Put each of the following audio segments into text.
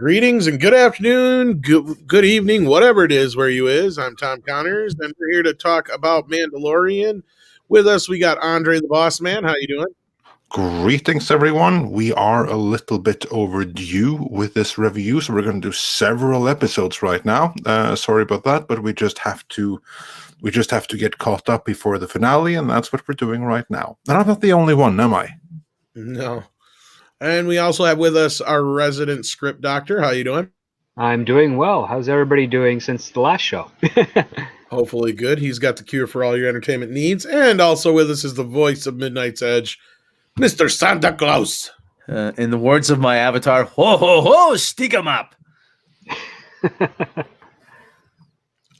Greetings and good afternoon, good evening, whatever it is where you is. I'm Tom Connors, and we're here to talk about Mandalorian. With us, we got Andre the Boss Man. How you doing? Greetings, everyone. We are a little bit overdue with this review, so we're going to do several episodes right now. Sorry about that, but we just have to get caught up before the finale, and that's what we're doing right now. And I'm not the only one, am I? No. And we also have with us our resident script doctor. How you doing? I'm doing well. How's everybody doing since the last show? Hopefully good. He's got the cure for all your entertainment needs. And also with us is the voice of Midnight's Edge, Mr. Santa Claus. In the words of my avatar, ho ho ho, stick 'em up.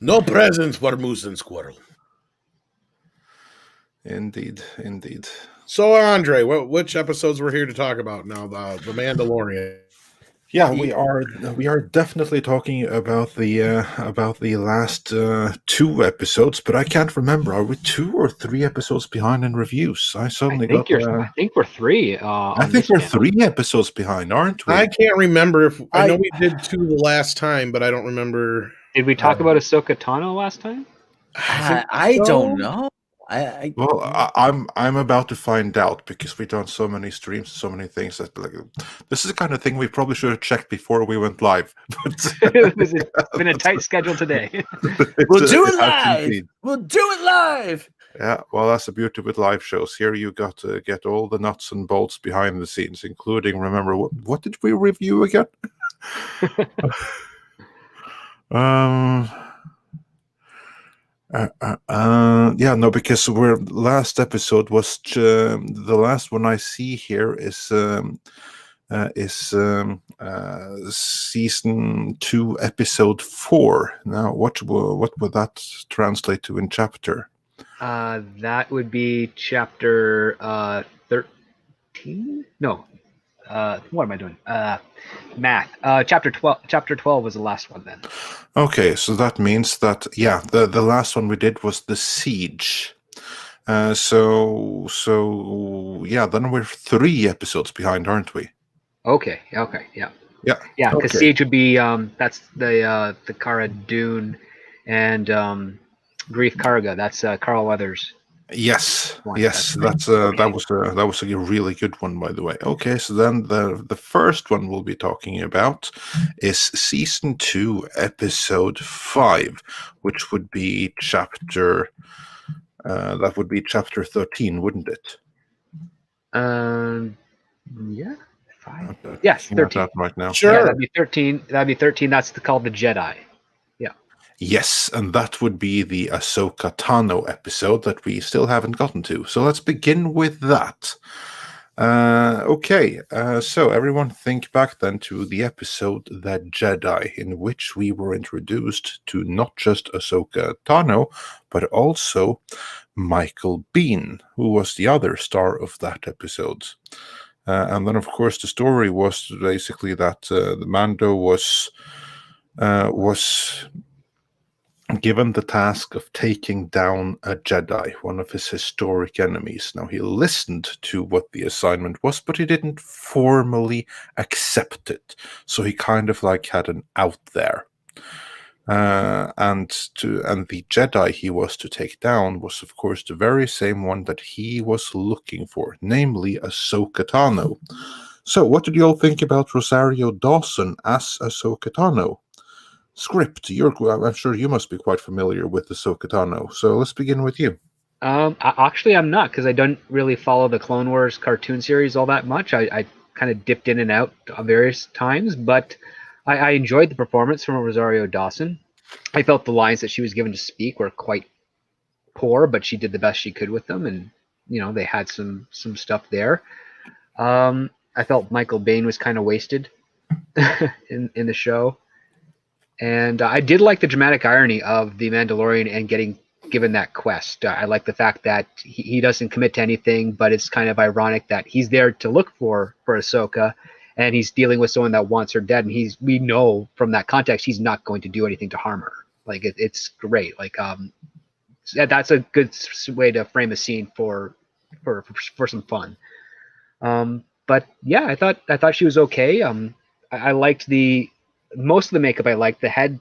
No presents for Moose and Squirrel. Indeed. So, Andre, which episodes we're here to talk about now? The Mandalorian. Yeah, we are definitely talking about the last two episodes, but I can't remember. Are we 2 or 3 episodes behind in reviews? I think we're 3. I think we're 3 episodes behind, aren't we? I can't remember if I know we did 2 the last time, but I don't remember. Did we talk about Ahsoka Tano last time? I don't know. I'm about to find out because we've done so many streams, so many things that this is the kind of thing we probably should have checked before we went live. It's been a tight schedule today. We'll do it live. We'll do it live. Yeah, well, that's the beauty with live shows. Here you got to get all the nuts and bolts behind the scenes, including, remember, what did we review again? Because last episode was the last one I see here is season 2, episode 4. Now, what would that translate to in chapter? That would be chapter 13. No, what am I doing? Math. Chapter 12. Chapter 12 was the last one then. Okay, so that means that the last one we did was the siege. So then we're 3 episodes behind, aren't we? Okay, yeah. Yeah, because okay. siege would be that's the Cara Dune and Grief Karga. That's Carl Weathers. Yes, that was a really good one, by the way. Okay, so then the first one we'll be talking about is season 2, episode 5, which would be chapter 13, wouldn't it? Yeah, 5. Yes, 13 right now. Sure, yeah, that'd be 13. That'd be 13. That's called the Jedi. Yes, and that would be the Ahsoka Tano episode that we still haven't gotten to. So let's begin with that. So everyone think back then to the episode The Jedi, in which we were introduced to not just Ahsoka Tano, but also Michael Biehn, who was the other star of that episode. And then, of course, the story was basically that the Mando was given the task of taking down a Jedi, one of his historic enemies. Now, he listened to what the assignment was, but he didn't formally accept it. So he kind of like had an out there. And the Jedi he was to take down was, of course, the very same one that he was looking for, namely Ahsoka Tano. So, what did you all think about Rosario Dawson as Ahsoka Tano? Script, I'm sure you must be quite familiar with Ahsoka Tano, so let's begin with you. Actually, I'm not, because I don't really follow the Clone Wars cartoon series all that much. I kind of dipped in and out various times, but I enjoyed the performance from Rosario Dawson. I felt the lines that she was given to speak were quite poor, but she did the best she could with them, and they had some stuff there. I felt Michael Biehn was kind of wasted in the show. And I did like the dramatic irony of the Mandalorian and getting given that quest. I like the fact that he doesn't commit to anything, but it's kind of ironic that he's there to look for Ahsoka, and he's dealing with someone that wants her dead. And we know from that context he's not going to do anything to harm her. Like it's great. Like that's a good way to frame a scene for some fun. But yeah, I thought she was okay. I liked the most of the makeup I liked. The head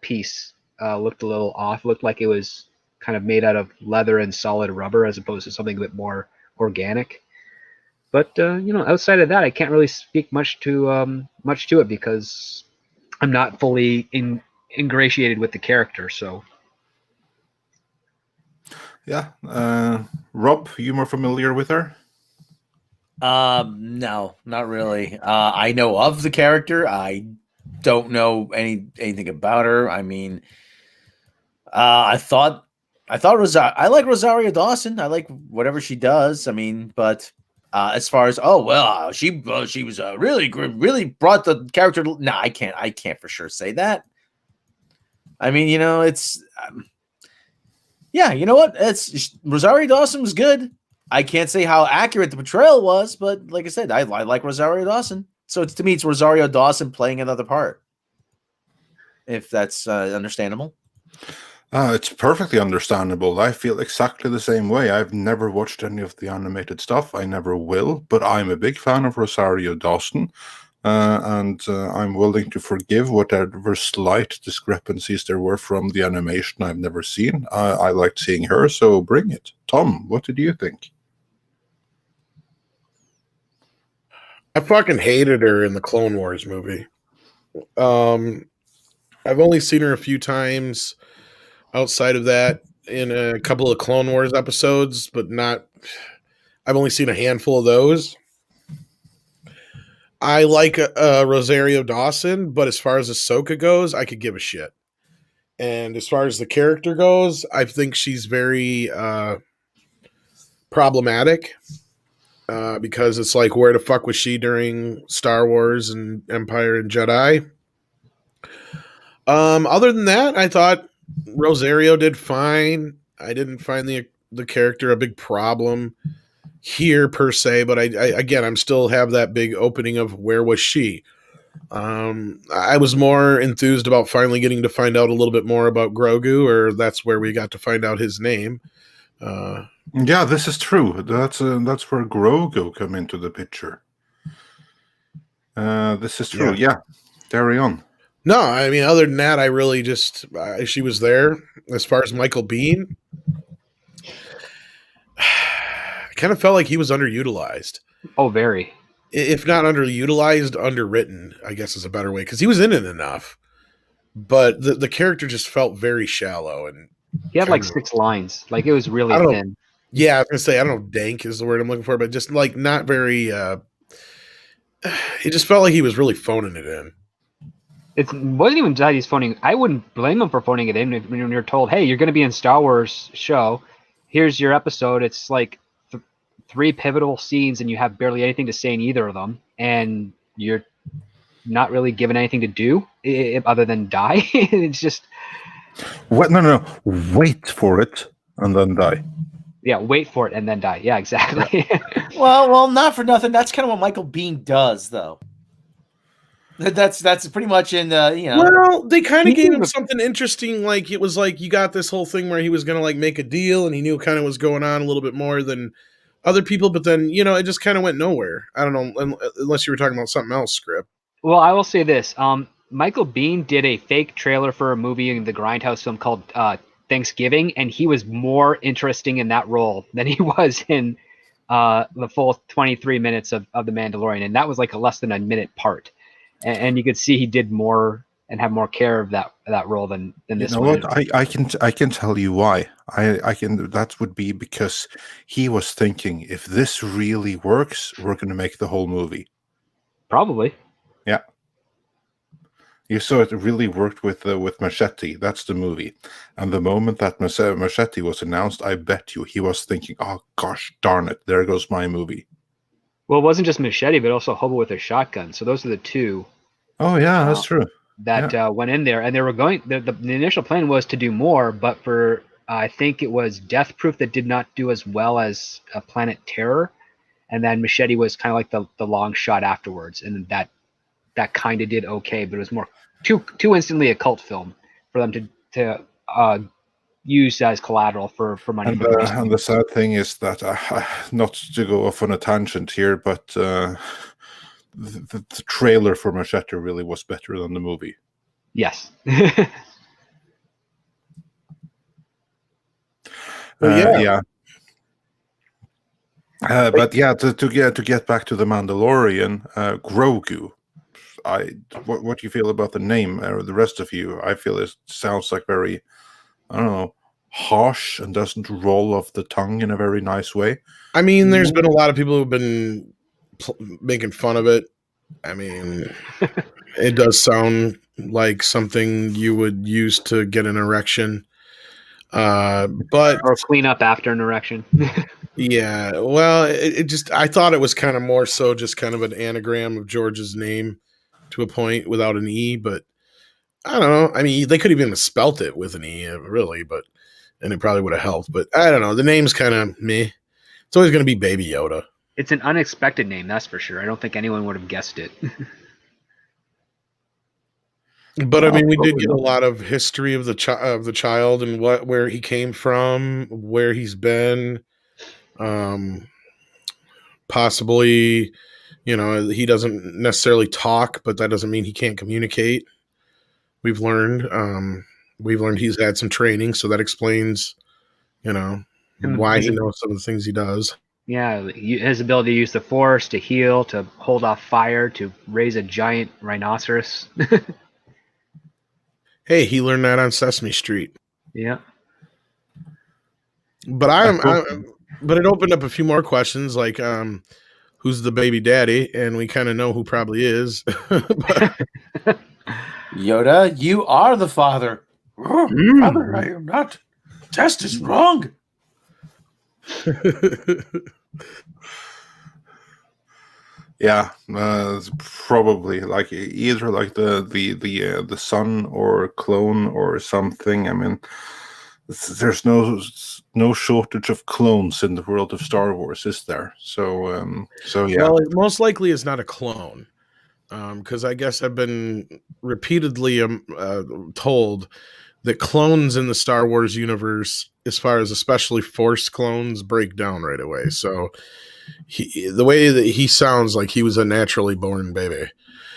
piece looked a little off. Looked like it was kind of made out of leather and solid rubber as opposed to something a bit more organic. But outside of that, I can't really speak much to it because I'm not fully ingratiated with the character. So Yeah. Rob, you more familiar with her? No, not really. I know of the character. I don't know anything about her. I mean, I like Rosario Dawson. I like whatever she does. I mean, but as far as she was really brought the character. No, I can't for sure say that. I mean, it's yeah. You know what? It's Rosario Dawson was good. I can't say how accurate the portrayal was, but like I said, I like Rosario Dawson. So to me, it's Rosario Dawson playing another part. If that's understandable. It's perfectly understandable. I feel exactly the same way. I've never watched any of the animated stuff. I never will, but I'm a big fan of Rosario Dawson, and I'm willing to forgive whatever slight discrepancies there were from the animation I've never seen. I liked seeing her, so bring it. Tom, what did you think? I fucking hated her in the Clone Wars movie. I've only seen her a few times outside of that in a couple of Clone Wars episodes, but not. I've only seen a handful of those. I like Rosario Dawson, but as far as Ahsoka goes, I could give a shit. And as far as the character goes, I think she's very problematic because it's like, where the fuck was she during Star Wars and Empire and Jedi? Other than that, I thought Rosario did fine. I didn't find the character a big problem here per se, but I'm still have that big opening of where was she? I was more enthused about finally getting to find out a little bit more about Grogu, or that's where we got to find out his name. Yeah, this is true. That's where Grogu come into the picture. This is true. Yeah, carry on. No, I mean, other than that, I really just she was there. As far as Michael Biehn, I kind of felt like he was underutilized. Oh, very. If not underutilized, underwritten, I guess is a better way, because he was in it enough, but the character just felt very shallow, and he had like 6 lines. Like it was really thin. Yeah, I was gonna say, I don't know if dank is the word I'm looking for, but just like not very. He just felt like he was really phoning it in. It wasn't even that he's phoning. I wouldn't blame him for phoning it in when you're told, "Hey, you're going to be in Star Wars show. Here's your episode." It's like 3 pivotal scenes, and you have barely anything to say in either of them, and you're not really given anything to do other than die. It's just what? No. Wait for it and then die. Yeah, wait for it and then die. Yeah, exactly. well, not for nothing. That's kind of what Michael Biehn does, though. That's pretty much in Well, they kind of gave him something interesting. Like it was like you got this whole thing where he was going to like make a deal, and he knew kind of was going on a little bit more than other people. But then it just kind of went nowhere. I don't know, unless you were talking about something else. Script. Well, I will say this: Michael Biehn did a fake trailer for a movie in the Grindhouse film called Thanksgiving, and he was more interesting in that role than he was in the full 23 minutes of The Mandalorian, and that was like a less than a minute part. And you could see he did more and have more care of that role than this one. What? I can tell you why. I can. That would be because he was thinking, if this really works, we're going to make the whole movie. Probably. Yeah. You saw it really worked with Machete. That's the movie. And the moment that Machete was announced, I bet you he was thinking, oh gosh darn it, there goes my movie. Well, it wasn't just Machete, but also Hobo with a Shotgun. So those are the 2. Oh yeah, that's true. That went in there, and they were going. The initial plan was to do more, but for I think it was Death Proof that did not do as well as Planet Terror, and then Machete was kind of like the long shot afterwards, and that kind of did okay, but it was more too instantly a cult film for them to use as collateral for money. And the sad thing is that, not to go off on a tangent here, but the trailer for Machete really was better than the movie. Yes. Yeah. But yeah, to get back to the Mandalorian, Grogu. What do you feel about the name? Or the rest of you? I feel it sounds like very, I don't know, harsh and doesn't roll off the tongue in a very nice way. I mean, there's been a lot of people who've been making fun of it. I mean, it does sound like something you would use to get an erection. But or clean up after an erection. yeah, well, it just, I thought it was kind of more so just kind of an anagram of George's name to a point without an E, but I don't know. I mean, they could have even spelt it with an E, really, and it probably would have helped, but I don't know. The name's kind of meh. It's always going to be Baby Yoda. It's an unexpected name, that's for sure. I don't think anyone would have guessed it. But I mean, we did get a lot of history of the child and where he came from, where he's been. Possibly, he doesn't necessarily talk, but that doesn't mean he can't communicate. We've learned he's had some training, so that explains, why he knows some of the things he does. Yeah, his ability to use the Force, to heal, to hold off fire, to raise a giant rhinoceros. Hey, he learned that on Sesame Street. Yeah. But but it opened up a few more questions, like who's the baby daddy, and we kind of know who probably is. Yoda, you are the father. Father, I am not. Test is wrong. Yeah, it's probably like either like the son or clone or something. I mean, there's no shortage of clones in the world of Star Wars, is there? So yeah. Well, it most likely is not a clone, because I guess I've been repeatedly told that clones in the Star Wars universe, as far as especially Force clones, break down right away. So the way that he sounds like he was a naturally born baby.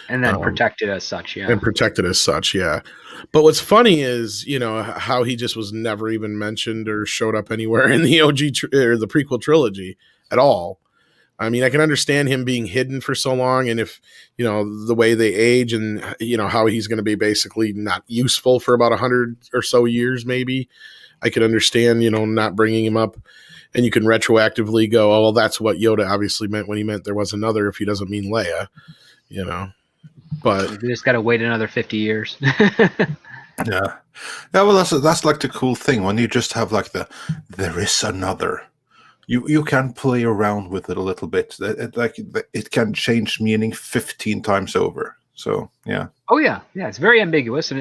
And then protected as such, yeah. And protected as such, yeah. But what's funny is, how he just was never even mentioned or showed up anywhere in the OG or the prequel trilogy at all. I mean, I can understand him being hidden for so long, and if, the way they age and, how he's going to be basically not useful for about 100 or so years, maybe. I could understand, not bringing him up. And you can retroactively go, oh, well, that's what Yoda obviously meant when he meant there was another, if he doesn't mean Leia, But you just got to wait another 50 years. Yeah. Well, that's like the cool thing when you just have like there is another. You can play around with it a little bit. It can change meaning 15 times over. So yeah. Oh yeah, it's very ambiguous, and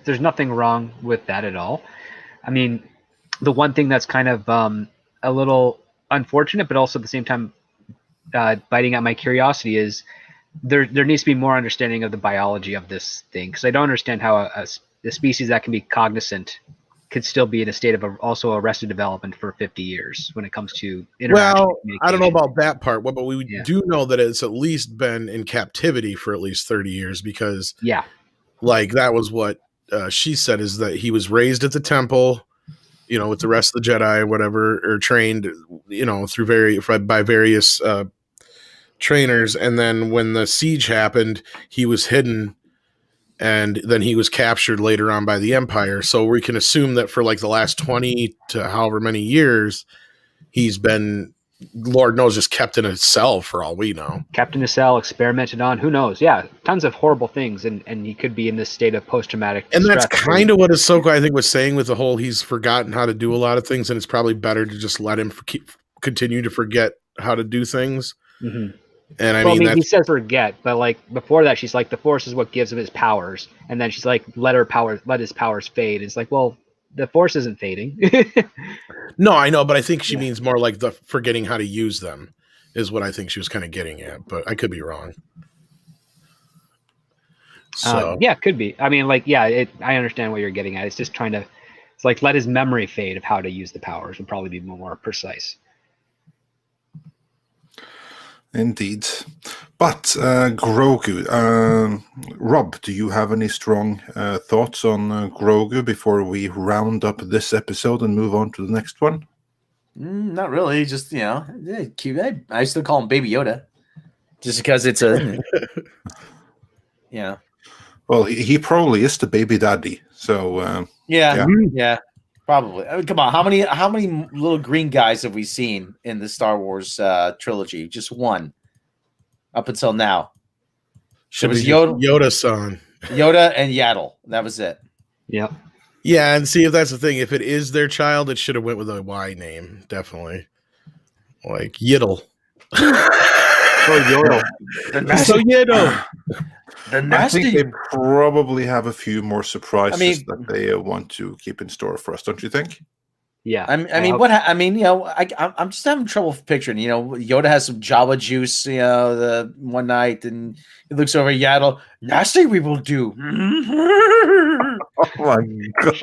there's nothing wrong with that at all. I mean, the one thing that's kind of a little unfortunate, but also at the same time biting at my curiosity is there needs to be more understanding of the biology of this thing, because I don't understand how a species that can be cognizant could still be in a state of also arrested development for 50 years when it comes to interaction. Well, I don't know about that part, but we do know that it's at least been in captivity for at least 30 years, because like that was what she said, is that he was raised at the temple, with the rest of the Jedi or whatever, or trained, by various trainers. And then when the siege happened, he was hidden, and then he was captured later on by the Empire. So we can assume that for like the last 20 to however many years, he's been, Lord knows, just kept in a cell for all we know. Kept in a cell, experimented on, who knows? Yeah, tons of horrible things, and he could be in this state of post-traumatic stress. And that's kind of what Ahsoka, I think, was saying with the whole he's forgotten how to do a lot of things, and it's probably better to just let him continue to forget how to do things. Mm-hmm. And I mean, he says forget, but like before that, she's like, the Force is what gives him his powers, and then she's like, let his powers fade. It's like, well, the Force isn't fading. No, I know, but I think she means more like the forgetting how to use them is what I think she was kind of getting at, but I could be wrong. So yeah, could be. I mean, like, yeah, I understand what you're getting at. It's just it's like let his memory fade of how to use the powers would probably be more precise. Indeed. But Grogu, Rob, do you have any strong thoughts on Grogu before we round up this episode and move on to the next one? Not really. Just, cute. I still call him Baby Yoda. Just because it's a... Well, he probably is the baby daddy. So yeah, probably. I mean, come on, how many little green guys have we seen in the Star Wars trilogy? Just one, up until now. Should was be Yoda-san. Yoda and Yaddle. That was it. Yep. Yeah, and see if that's the thing. If it is their child, it should have went with a Y name, definitely. Like Yiddle. Yodel. So Yiddle. I think they probably have a few more surprises that they want to keep in store for us, don't you think? Yeah. I'm just having trouble picturing. Yoda has some Java juice. The one night, and he looks over at Yaddle. Nasty we will do. Oh my god!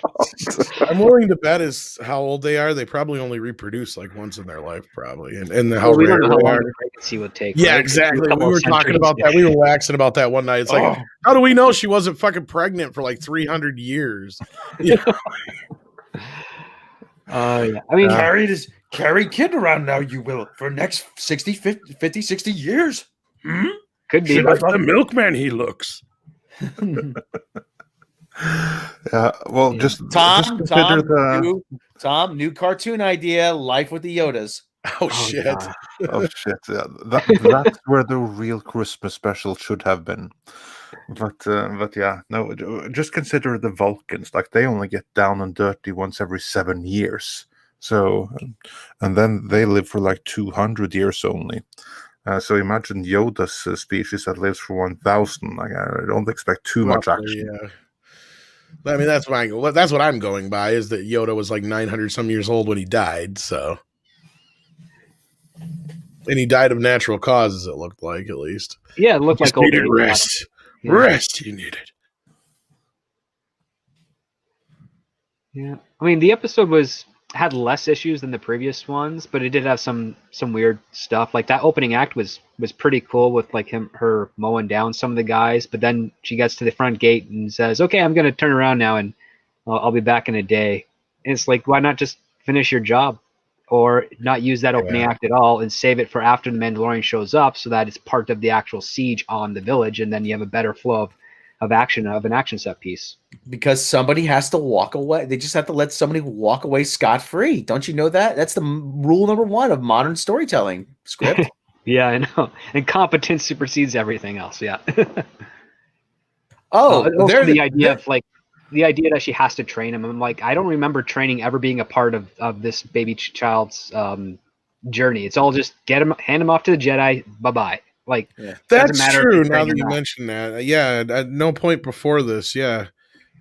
I'm willing to bet is how old they are. They probably only reproduce like once in their life, probably, and how we rare don't know how they long are. the pregnancy would take. Yeah, right? exactly. We were talking about that. We were waxing about that one night. It's like, how do we know she wasn't fucking pregnant for like 300 years? Yeah. I mean, carry kid around now, you will, for next 50, 60 years. Could be. Like the milkman he looks. Well, just consider Tom, new cartoon idea, Life with the Yodas. Oh shit. God. Oh shit! Yeah, that's where the real Christmas special should have been. But yeah, no. Just consider the Vulcans. Like they only get down and dirty once every 7 years. So, and then they live for like 200 years only. So imagine Yoda's species that lives for 1,000. Like I don't expect too much action. Yeah. I mean, that's what I'm going by is that Yoda was like 900 some years old when he died. So, and he died of natural causes. It looked like, at least. Yeah, it looked like old needed rest. Yeah. Rest he needed. Yeah, I mean, the episode had less issues than the previous ones, but it did have some weird stuff. Like that opening act was pretty cool with like her mowing down some of the guys, but then she gets to the front gate and says, "Okay, I'm going to turn around now and I'll be back in a day." And it's like, why not just finish your job or not use that opening act at all and save it for after the Mandalorian shows up so that it's part of the actual siege on the village, and then you have a better flow of action of an action set piece. Because somebody has to walk away. They just have to let somebody walk away scot-free. Don't you know that? That's the rule number one of modern storytelling script. Yeah, I know. And competence supersedes everything else. Yeah. The idea that she has to train him. I'm like, I don't remember training ever being a part of this baby child's journey. It's all just hand him off to the Jedi. Bye-bye. Like, that's true. Now that you mention that, at no point before this,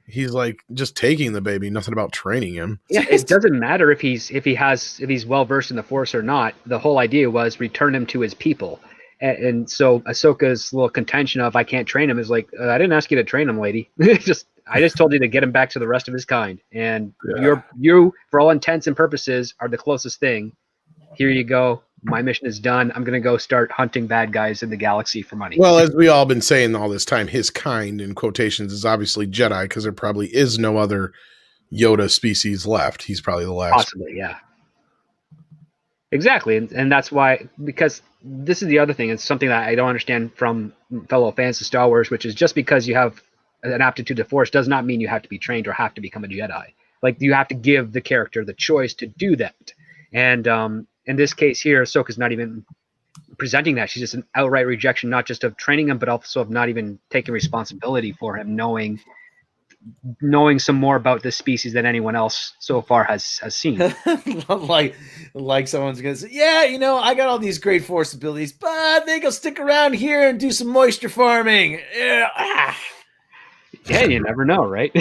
he's like just taking the baby. Nothing about training him. Yeah, it doesn't matter if he's well versed in the Force or not. The whole idea was return him to his people, and so Ahsoka's little contention of I can't train him is like, I didn't ask you to train him, lady. I just told you to get him back to the rest of his kind, and you for all intents and purposes are the closest thing. Here you go. My mission is done. I'm going to go start hunting bad guys in the galaxy for money. Well, as we all been saying all this time, his kind, in quotations, is obviously Jedi because there probably is no other Yoda species left. He's probably the last. Possibly, yeah. Exactly. And that's why, because this is the other thing. It's something that I don't understand from fellow fans of Star Wars, which is just because you have an aptitude to Force does not mean you have to be trained or have to become a Jedi. Like, you have to give the character the choice to do that. And, in this case here, Ahsoka's not even presenting that. She's just an outright rejection, not just of training him, but also of not even taking responsibility for him, knowing some more about this species than anyone else so far has seen. like someone's gonna say, I got all these great Force abilities, but I think I'll stick around here and do some moisture farming. Yeah, you never know, right?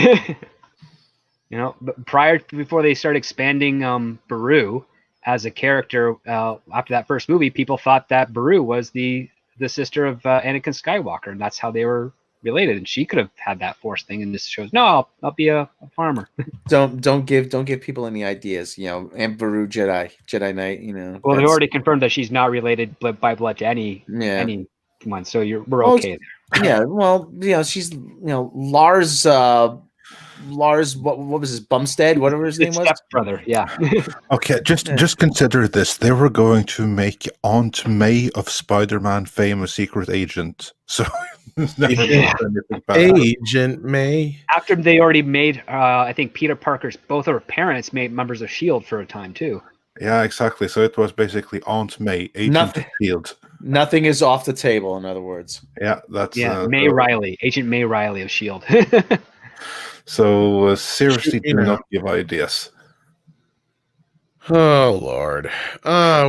But before they start expanding Beru as a character, after that first movie, people thought that Beru was the sister of Anakin Skywalker, and that's how they were related, and she could have had that Force thing, and just shows, no, I'll be a farmer. Don't give people any ideas. Aunt Beru Jedi Knight. Well, they already confirmed that she's not related by blood to anyone, so we're okay there. Yeah, well, she's Lars. Lars, what was his Bumstead? Whatever his name was. Stepbrother, yeah. Okay, just consider this. They were going to make Aunt May of Spider-Man fame a secret agent. So Agent May. After they already made, I think Peter Parker's both her parents made members of S.H.I.E.L.D. for a time too. Yeah, exactly. So it was basically Aunt May, Agent of S.H.I.E.L.D. Nothing is off the table, in other words. Yeah, that's May Riley, Agent May Riley of S.H.I.E.L.D. So seriously, do not give ideas. Oh Lord,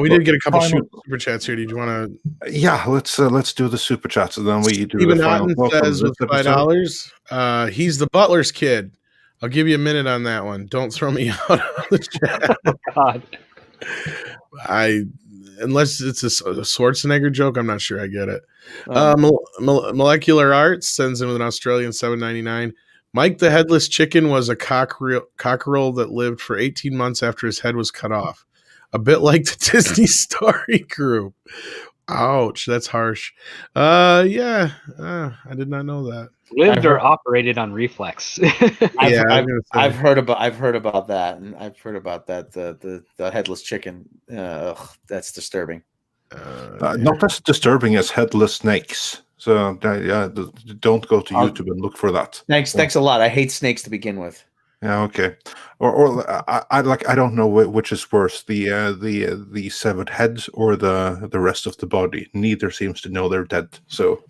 we did get a couple super chats here. Did you want to? Yeah, let's do the super chats, and then we do Stephen the final Otten says with $5, he's the butler's kid. I'll give you a minute on that one. Don't throw me out of the chat. Oh, God, unless it's a Schwarzenegger joke, I'm not sure I get it. Molecular Arts sends in with an Australian $7.99. Mike the Headless Chicken was a cockerel that lived for 18 months after his head was cut off. A bit like the Disney Story Group. Ouch, that's harsh. I did not know that. Lived or operated on reflex. I've heard about that, and I've heard about that. The headless chicken. That's disturbing. Not as disturbing as headless snakes. So don't go to YouTube and look for that. Thanks a lot. I hate snakes to begin with. Yeah, okay. Or I don't know which is worse, the severed head or the rest of the body. Neither seems to know they're dead. So,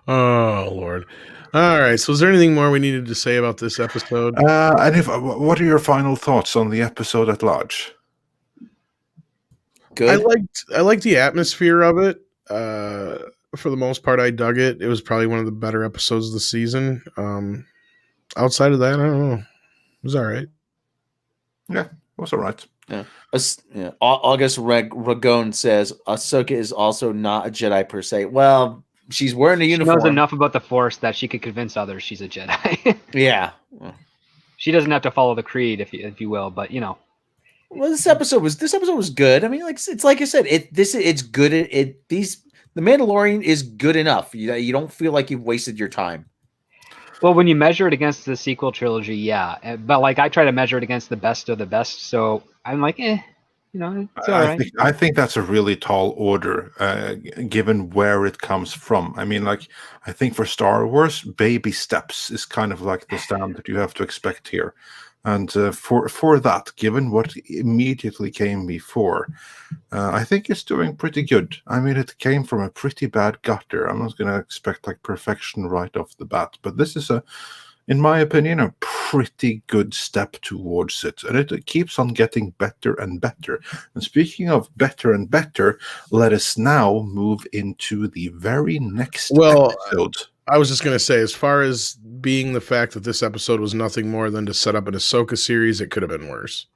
oh Lord. All right. So, is there anything more we needed to say about this episode? What are your final thoughts on the episode at large? Good. I liked the atmosphere of it. For the most part, I dug it. It was probably one of the better episodes of the season. Outside of that, I don't know. It was all right. Yeah, it was all right. Yeah. August Ragone says Ahsoka is also not a Jedi per se. Well, she's wearing a uniform. She knows enough about the Force that she could convince others she's a Jedi. Yeah. She doesn't have to follow the creed, if you will, but Well, this episode was good. I mean, it's like I said, it's good. The Mandalorian is good enough. You don't feel like you've wasted your time. Well, when you measure it against the sequel trilogy, yeah. But I try to measure it against the best of the best. So I'm like, it's all right. I think that's a really tall order, given where it comes from. I mean, I think for Star Wars, baby steps is kind of like the standard you have to expect here. And for that, given what immediately came before, I think it's doing pretty good. I mean, it came from a pretty bad gutter. I'm not going to expect perfection right off the bat, but this is in my opinion, a pretty good step towards it. And it keeps on getting better and better. And speaking of better and better, let us now move into the very next episode. I was just going to say, as far as being the fact that this episode was nothing more than to set up an Ahsoka series, it could have been worse.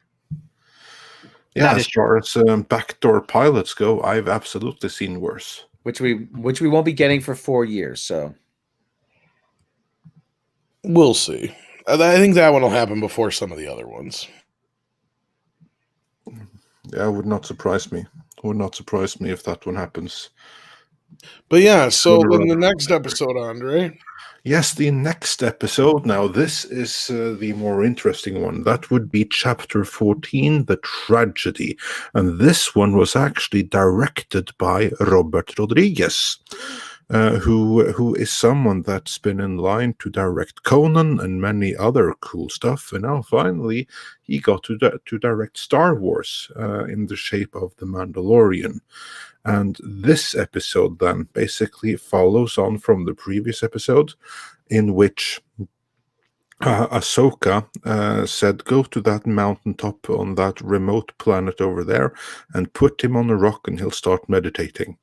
Yeah, as far as backdoor pilots go, I've absolutely seen worse. Which we won't be getting for 4 years, so. We'll see. I think that one will happen before some of the other ones. Yeah, it would not surprise me. It would not surprise me if that one happens. But yeah, so in the next episode, Andre. Yes, the next episode. Now, this is the more interesting one. That would be Chapter 14, The Tragedy. And this one was actually directed by Robert Rodriguez, who is someone that's been in line to direct Conan and many other cool stuff. And now, finally, he got to direct Star Wars in the shape of The Mandalorian. And this episode then basically follows on from the previous episode, in which Ahsoka said, go to that mountaintop on that remote planet over there and put him on a rock and he'll start meditating.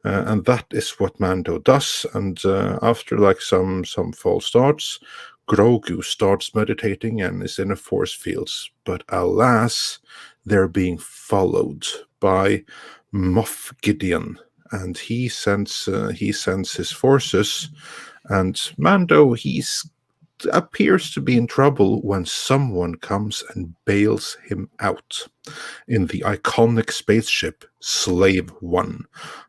And that is what Mando does. And after some false starts, Grogu starts meditating and is in a force fields. But alas, they're being followed by Moff Gideon, and he sends his forces, and Mando appears to be in trouble when someone comes and bails him out in the iconic spaceship Slave One,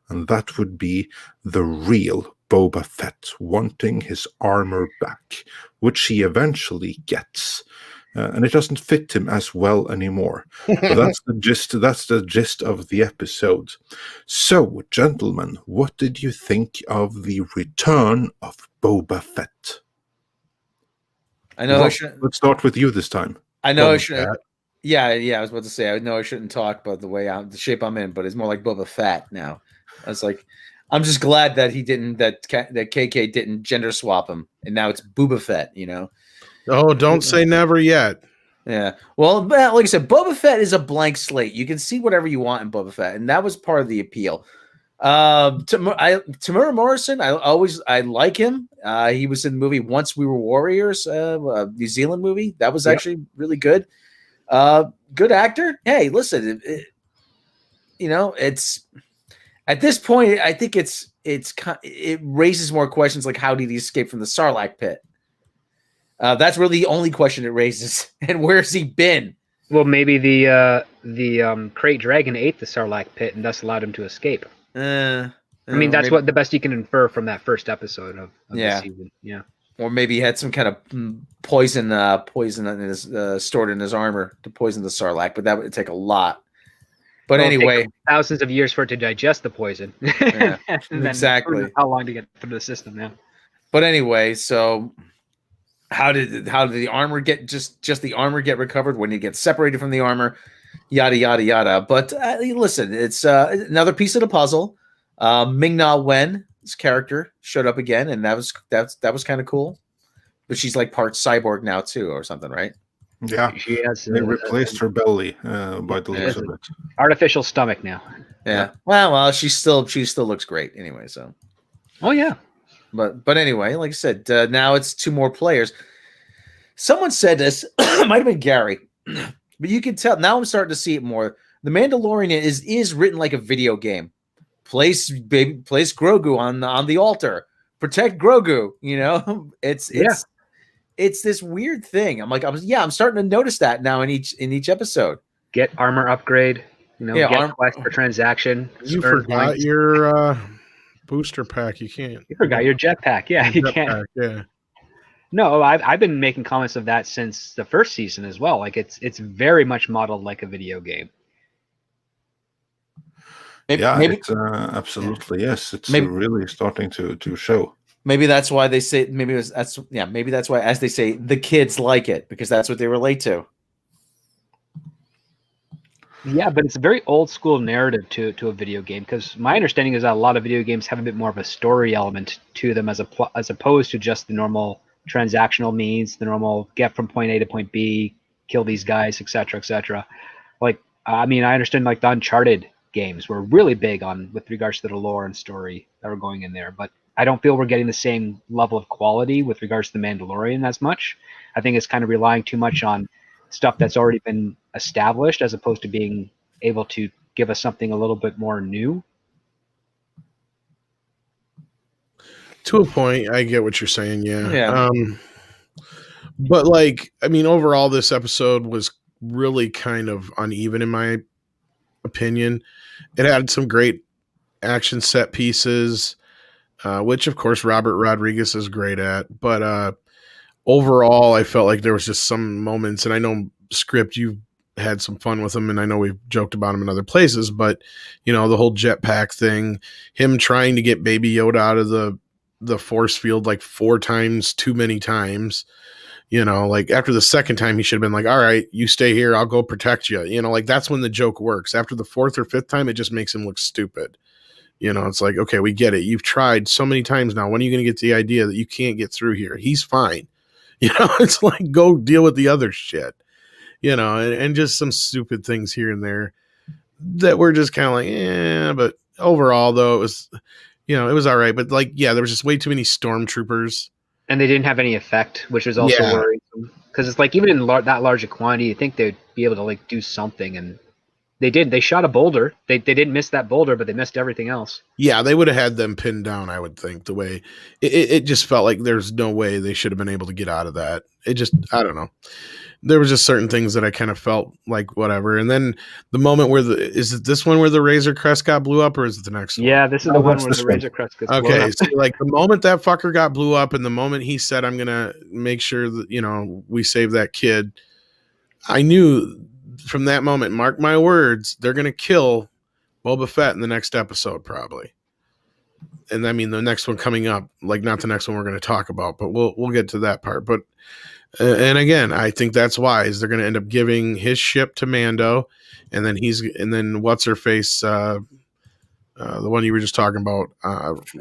and that would be the real Boba Fett wanting his armor back, which he eventually gets. And it doesn't fit him as well anymore. But that's the gist. That's the gist of the episode. So, gentlemen, what did you think of the return of Boba Fett? I know I shouldn't. Let's start with you this time. I know I Boba shouldn't. Fett. Yeah. I was about to say I know I shouldn't talk about the shape I'm in, but it's more like Boba Fett now. I was like, I'm just glad that he didn't that KK didn't gender swap him, and now it's Boba Fett. You know. Oh, don't say never yet. Yeah. Well, like I said, Boba Fett is a blank slate. You can see whatever you want in Boba Fett, and that was part of the appeal. Tamura Morrison, I like him. He was in the movie Once We Were Warriors, New Zealand movie. That was actually really good. Good actor. Hey, listen, it's at this point, I think it raises more questions like how did he escape from the Sarlacc pit? That's really the only question it raises. And where's he been? Well, maybe the Krayt Dragon ate the Sarlacc pit and thus allowed him to escape. I mean, that's what the best you can infer from that first episode of the season. Yeah. Or maybe he had some kind of poison in his, stored in his armor to poison the Sarlacc, but that would take a lot. But anyway, thousands of years for it to digest the poison. Yeah, exactly. How long to get through the system now? But anyway, so how did the armor get just the armor get recovered when you get separated from the armor? Yada yada yada. But listen, it's another piece of the puzzle. Ming-Na Wen's character showed up again, and that was kind of cool. But she's like part cyborg now too, or something, right? Yeah, she has. They replaced her belly by the looks of it. Artificial stomach now. Yeah. Well, she still looks great anyway. So. Oh yeah. But anyway, like I said, now it's 2 more players. Someone said this. It might have been Gary. But you can tell now. I'm starting to see it more. The Mandalorian is written like a video game. Place Grogu on the altar. Protect Grogu. You know, it's this weird thing. I'm starting to notice that now in each episode. Get armor upgrade. You know, get quest for transaction. You forgot your booster pack. You can't. You forgot your jetpack. Yeah, you can't. Yeah. No, I've been making comments of that since the first season as well. Like it's very much modeled like a video game. Maybe it's absolutely yes. It's really starting to show. Maybe that's why they say maybe that's why, as they say, the kids like it because that's what they relate to. Yeah, but it's a very old school narrative to a video game because my understanding is that a lot of video games have a bit more of a story element to them as opposed to just the normal transactional means, the normal get from point A to point B, kill these guys, etc., etc. Like, I mean, I understand like the Uncharted games were really big with regards to the lore and story that were going in there, but I don't feel we're getting the same level of quality with regards to the Mandalorian as much. I think it's kind of relying too much on stuff that's already been established as opposed to being able to give us something a little bit more new. To a point, I get what you're saying, yeah. Yeah. But like, I mean, overall, this episode was really kind of uneven in my opinion. It had some great action set pieces, which of course Robert Rodriguez is great at. But overall, I felt like there was just some moments, and I know Script, you've had some fun with him, and I know we've joked about him in other places, but you know, the whole jetpack thing, him trying to get Baby Yoda out of the force field like 4 times too many times, you know, like after the second time he should have been like, all right, you stay here, I'll go protect you, you know, like that's when the joke works. After the 4th or 5th time, it just makes him look stupid, you know. It's like, okay, we get it, you've tried so many times now, when are you going to get the idea that you can't get through here? He's fine, you know. It's like, go deal with the other shit, you know. And just some stupid things here and there that were just kind of like, yeah. But overall though, it was, you know, it was all right. But like, yeah, there was just way too many stormtroopers. And they didn't have any effect, which was also worrisome. Because it's like, even in that large a quantity, you think they'd be able to like do something. And They did. They shot a boulder. They didn't miss that boulder, but they missed everything else. Yeah, they would have had them pinned down, I would think, the way it just felt like there's no way they should have been able to get out of that. It just, I don't know. There was just certain things that I kind of felt like whatever. And then the moment where is it this one where the Razor Crest got blew up, or is it the next one? Yeah, this is the one where the Razor Crest gets blown Okay, up. so like the moment that fucker got blew up and the moment he said, I'm going to make sure that, you know, we save that kid, I knew from that moment, mark my words, they're going to kill Boba Fett in the next episode, probably. And I mean, the next one coming up, like not the next one we're going to talk about, but we'll get to that part. But, and again, I think that's wise. They're going to end up giving his ship to Mando, and then what's her face, the one you were just talking about,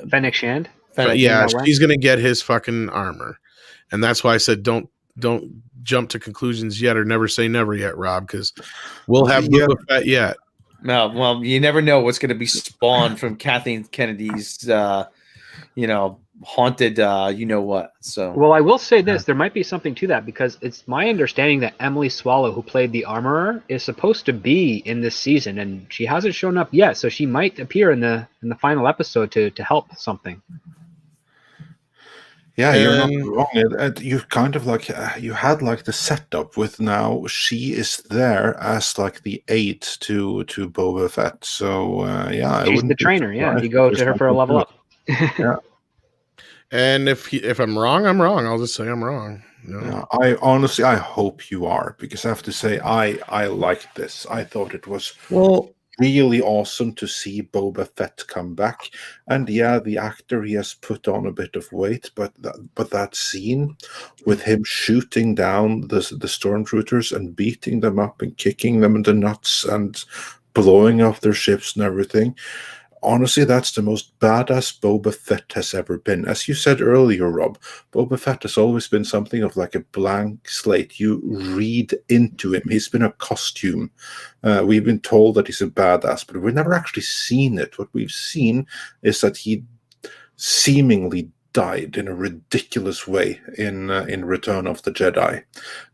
Fennec Shand. Yeah, she's going to get his fucking armor, and that's why I said don't jump to conclusions yet, or never say never yet, Rob, because we'll have Boba Fett yet. No, well, you never know what's going to be spawned from Kathleen Kennedy's, haunted, what. So, well, I will say this: there might be something to that, because it's my understanding that Emily Swallow, who played the armorer, is supposed to be in this season, and she hasn't shown up yet. So she might appear in the final episode to help something. Yeah, you're not wrong. You kind of like you had like the setup with now she is there as like the aide to Boba Fett. So yeah, she's the trainer. Yeah, you go to her for a level up. Yeah. And if I'm wrong, I'm wrong. I'll just say I'm wrong. You know? Yeah, I honestly I hope you are, because I have to say I liked this. I thought it was really awesome to see Boba Fett come back. And yeah, the actor, he has put on a bit of weight, but that scene with him shooting down the stormtroopers and beating them up and kicking them in the nuts and blowing up their ships and everything, honestly, that's the most badass Boba Fett has ever been. As you said earlier, Rob, Boba Fett has always been something of like a blank slate. You read into him. He's been a costume. We've been told that he's a badass, but we've never actually seen it. What we've seen is that he seemingly died in a ridiculous way in Return of the Jedi.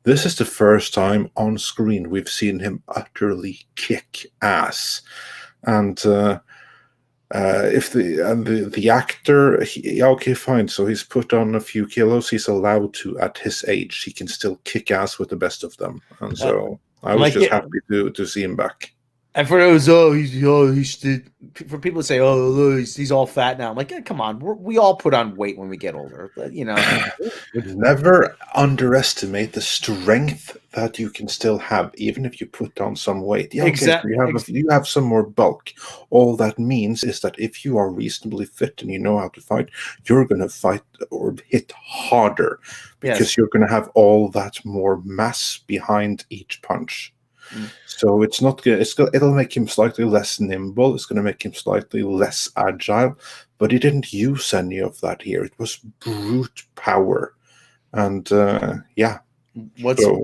This is the first time on screen we've seen him utterly kick ass. And if the actor, okay, fine. So he's put on a few kilos. He's allowed to, at his age, he can still kick ass with the best of them. And so I was just happy to see him back. And for those, for people to say, he's all fat now. I'm like, yeah, come on, we all put on weight when we get older. But, Never underestimate the strength that you can still have, even if you put on some weight. Yeah, okay, exactly. So you have some more bulk. All that means is that if you are reasonably fit and you know how to fight, you're going to fight or hit harder, because you're going to have all that more mass behind each punch. So it's not good. It'll make him slightly less nimble. It's going to make him slightly less agile. But he didn't use any of that here. It was brute power, and so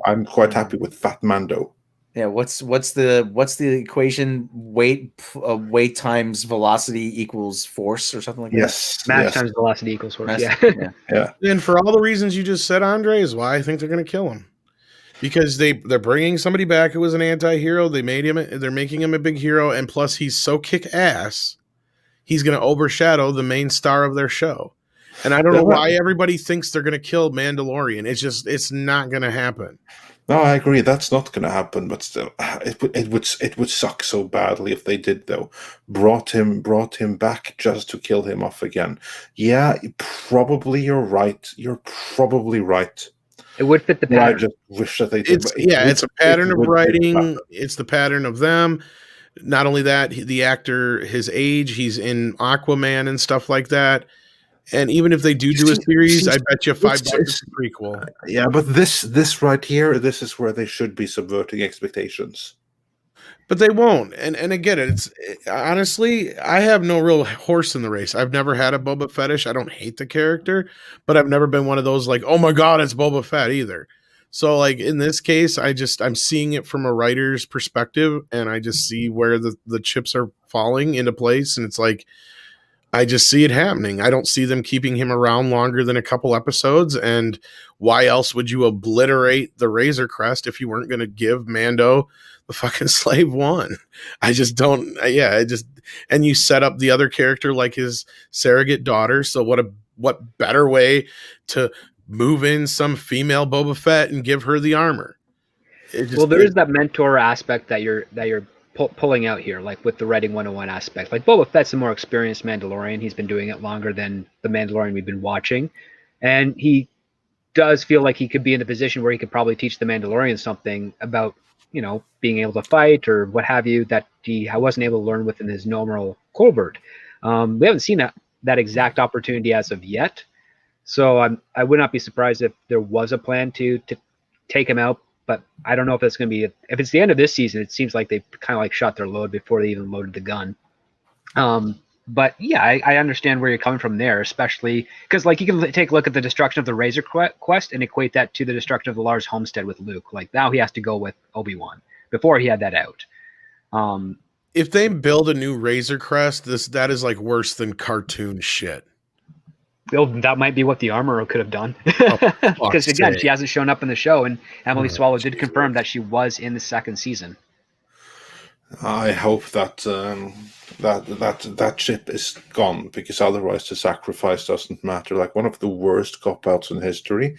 I'm quite happy with Fat Mando. Yeah. What's the equation? Weight times velocity equals force, or something like that. Yes. Mass times velocity equals force. Yeah. And for all the reasons you just said, Andre, is why I think they're going to kill him. Because they're bringing somebody back who was an anti-hero. They're making him a big hero, and plus he's so kick-ass, he's going to overshadow the main star of their show. And I don't know why everybody thinks they're going to kill Mandalorian. It's not going to happen. No, I agree. That's not going to happen. But still, it would suck so badly if they did, though. Brought him back just to kill him off again. Yeah, probably you're right. You're probably right. It would fit the pattern. I just wish that they did. It's a pattern of writing. It's the pattern of them. Not only that, the actor, his age, he's in Aquaman and stuff like that. And even if they do a series, I bet you $5 is a prequel. Yeah, but this right here, this is where they should be subverting expectations. But they won't. And again, honestly, I have no real horse in the race. I've never had a Boba fetish. I don't hate the character, but I've never been one of those like, oh my God, it's Boba Fett either. So like in this case, I'm seeing it from a writer's perspective, and I just see where the chips are falling into place. And it's like, I just see it happening. I don't see them keeping him around longer than a couple episodes. And why else would you obliterate the Razor Crest if you weren't going to give Mando the fucking Slave One? I just don't. And you set up the other character like his surrogate daughter. So what better way to move in some female Boba Fett and give her the armor? There is that mentor aspect that you're pulling out here, like with the Reading 101 aspect. Like Boba Fett's a more experienced Mandalorian. He's been doing it longer than the Mandalorian we've been watching. And he does feel like he could be in a position where he could probably teach the Mandalorian something about, being able to fight or what have you, that he wasn't able to learn within his normal covert. We haven't seen that exact opportunity as of yet. So I would not be surprised if there was a plan to take him out. But I don't know if it's going to be, if it's the end of this season, it seems like they kind of like shot their load before they even loaded the gun. But yeah, I understand where you're coming from there, especially because like you can take a look at the destruction of the Razor Quest and equate that to the destruction of the Lars homestead with Luke. Like now he has to go with Obi-Wan. Before he had that out. If they build a new Razor Crest, that is like worse than cartoon shit. That might be what the armorer could have done. Because again, she hasn't shown up in the show, and Emily Swallow did confirm that she was in the second season. I hope that that ship is gone, because otherwise the sacrifice doesn't matter. Like one of the worst cop-outs in history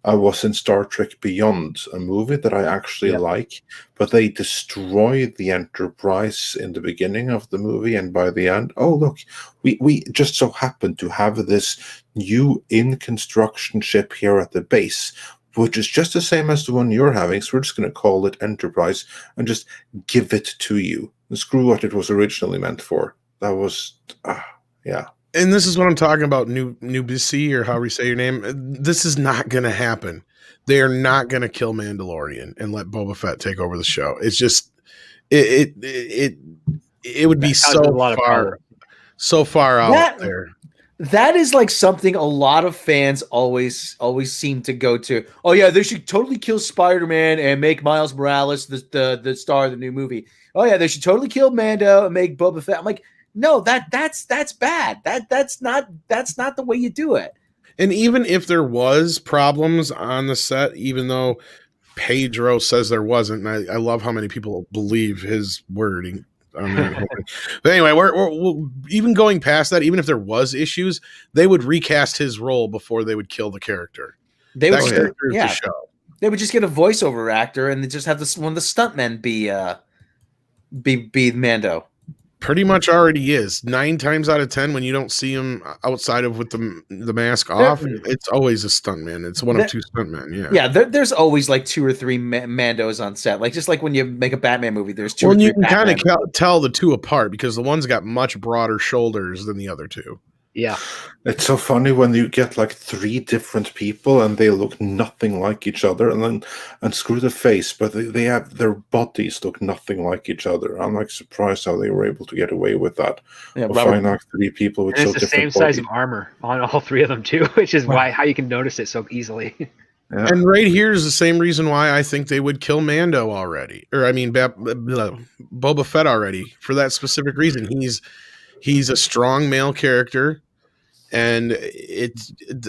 was in Star Trek Beyond, a movie that I actually like, but they destroy the Enterprise in the beginning of the movie, and by the end, oh look, we just so happen to have this new in-construction ship here at the base, which is just the same as the one you're having, so we're just going to call it Enterprise and just give it to you. And screw what it was originally meant for. That was, And this is what I'm talking about, Nubisi, or however you say your name. This is not going to happen. They are not going to kill Mandalorian and let Boba Fett take over the show. It's just it would be so far out there. That is like something a lot of fans always seem to go to. Oh yeah, they should totally kill Spider-Man and make Miles Morales the star of the new movie. Oh yeah, they should totally kill Mando and make Boba Fett. I'm like, no, that's bad. That's not the way you do it. And even if there was problems on the set, even though Pedro says there wasn't, and I love how many people believe his wording on that. But anyway, we're even going past that. Even if there was issues, they would recast his role before they would kill the character. They would They would just get a voiceover actor and they just have one of the stuntmen be Mando. Pretty much already is. 9 times out of 10, when you don't see him outside of with the mask off, it's always a stuntman. It's one of 2 stuntmen. Yeah. There's always like 2 or 3 Mandos on set. Like just like when you make a Batman movie, there's 2 or 3. You can kind of tell the 2 apart because the one's got much broader shoulders than the other 2. Yeah. It's so funny when you get like 3 different people and they look nothing like each other, and screw the face, but they have their bodies look nothing like each other. I'm like surprised how they were able to get away with that. Yeah, find like 3 people with so different it's the same size of armor on all 3 of them too, which is how you can notice it so easily. Yeah. And right here is the same reason why I think they would kill Mando already, or I mean Boba Fett already, for that specific reason. He's a strong male character, and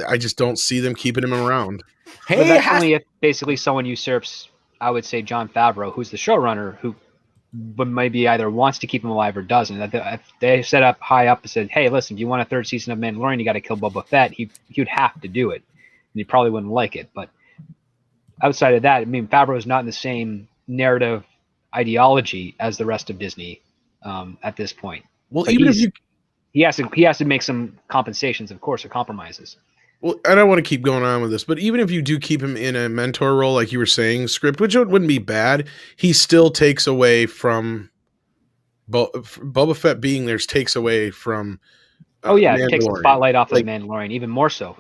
I just don't see them keeping him around. But that's only if basically someone usurps, I would say, Jon Favreau, who's the showrunner, who maybe either wants to keep him alive or doesn't. If they set up high up and said, hey, listen, if you want a 3rd season of Mandalorian, you got to kill Boba Fett, he would have to do it. And he probably wouldn't like it. But outside of that, I mean, Favreau is not in the same narrative ideology as the rest of Disney at this point. Well, but even if he has to make some compensations, of course, or compromises. Well, I don't want to keep going on with this, but even if you do keep him in a mentor role, like you were saying, script, which wouldn't be bad, he still takes away from Boba Fett being there. Takes away from. It takes the spotlight off of the Mandalorian, even more so.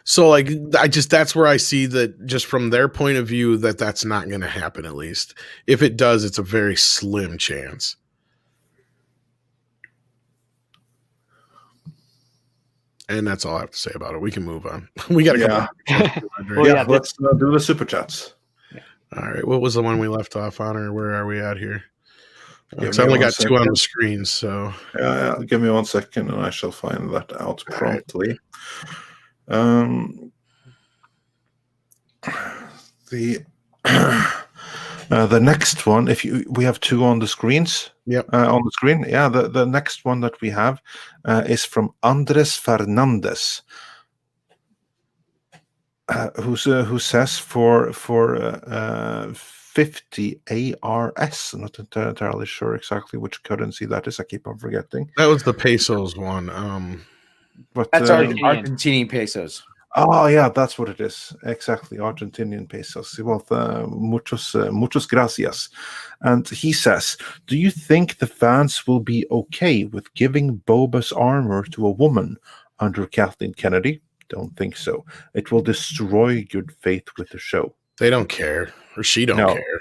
So, like, that's where I see that, just from their point of view, that's not going to happen. At least if it does, it's a very slim chance. And that's all I have to say about it. We can move on. We got to go. Let's do the super chats. All right. What was the one we left off on, or where are we at here? It's only got 2 on the screen, so give me 1 second, and I shall find that out promptly. The next one, we have 2 on the screens. Yep. On the screen, yeah. The next one that we have is from Andres Fernandez, who says for 50 ARS. I'm not entirely sure exactly which currency that is. I keep on forgetting. That was the pesos one. But that's Argentinian pesos. Oh, yeah, that's what it is. Exactly, Argentinian pesos. Well, muchos gracias. And he says, do you think the fans will be okay with giving Boba's armor to a woman under Kathleen Kennedy? Don't think so. It will destroy good faith with the show. They don't care, or she don't care.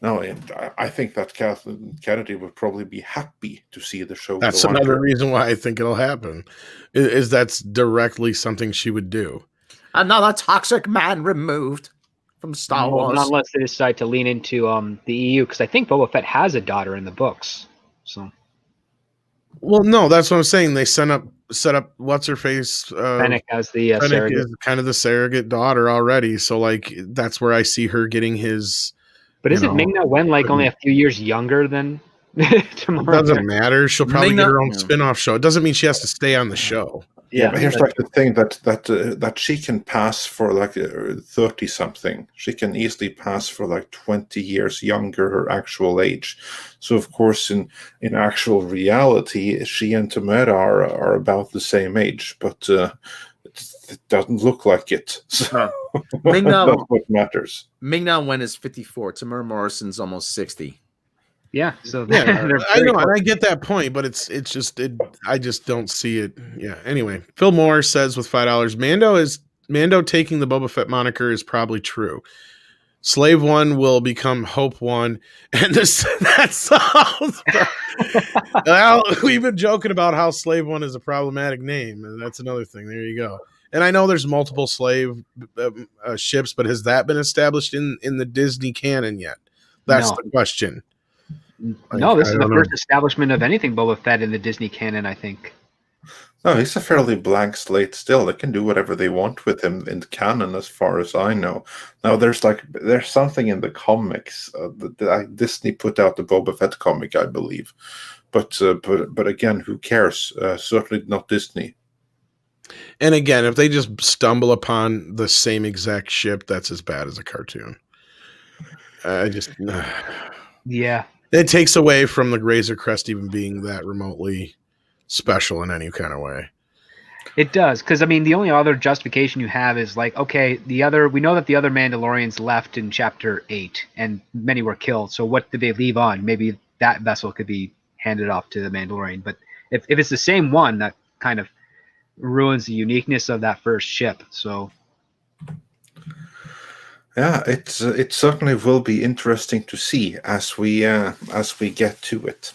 No, and I think that Kathleen Kennedy would probably be happy to see the show. That's another reason why I think it'll happen. Is that's directly something she would do. Another toxic man removed from Star Wars. Not unless they decide to lean into the EU, because I think Boba Fett has a daughter in the books. So, well, no, that's what I'm saying. They set up what's her face. Fennec as the Fennec surrogate. is kind of the surrogate daughter already. So, like, that's where I see her getting his. But isn't Ming-Na Wen like only a few years younger than Tomorrow? It doesn't matter. She'll probably get her own spin-off show. It doesn't mean she has to stay on the show. Yeah, but here's like the thing that she can pass for like 30 something. She can easily pass for like 20 years younger her actual age. So of course, in actual reality, she and Tamara are about the same age, but it doesn't look like it. So that's what matters. Ming-Na Wen is 54. Tamara Morrison's almost 60. Yeah, so I know, and I get that point, but it's just I just don't see it. Yeah. Anyway, Phil Moore says with $5, Mando taking the Boba Fett moniker is probably true. Slave One will become Hope One, and that sounds. Well, we've been joking about how Slave One is a problematic name, and that's another thing. There you go. And I know there's multiple slave ships, but has that been established in the Disney canon yet? That's the question. No, this is the first establishment of anything Boba Fett in the Disney canon, I think. No, he's a fairly blank slate still. They can do whatever they want with him in canon, as far as I know. Now, there's something in the comics that Disney put out the Boba Fett comic, I believe. But again, who cares? Certainly not Disney. And again, if they just stumble upon the same exact ship, that's as bad as a cartoon. Yeah. It takes away from the Razor Crest even being that remotely special in any kind of way. It does, because I mean, the only other justification you have is like, okay, we know that the other Mandalorians left in Chapter 8, and many were killed. So what did they leave on? Maybe that vessel could be handed off to the Mandalorian. But if it's the same one, that kind of ruins the uniqueness of that first ship. So. Yeah, it certainly will be interesting to see as we get to it,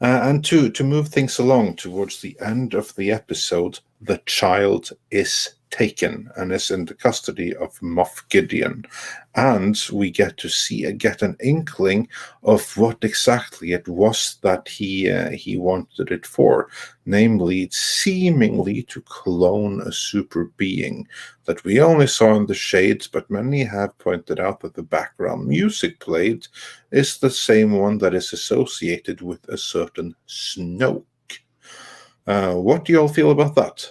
and to move things along towards the end of the episode. The child is taken and is in the custody of Moff Gideon, and we get an inkling of what exactly it was that he wanted it for, namely seemingly to clone a super being that we only saw in the shades, but many have pointed out that the background music played is the same one that is associated with a certain Snoke. What do you all feel about that?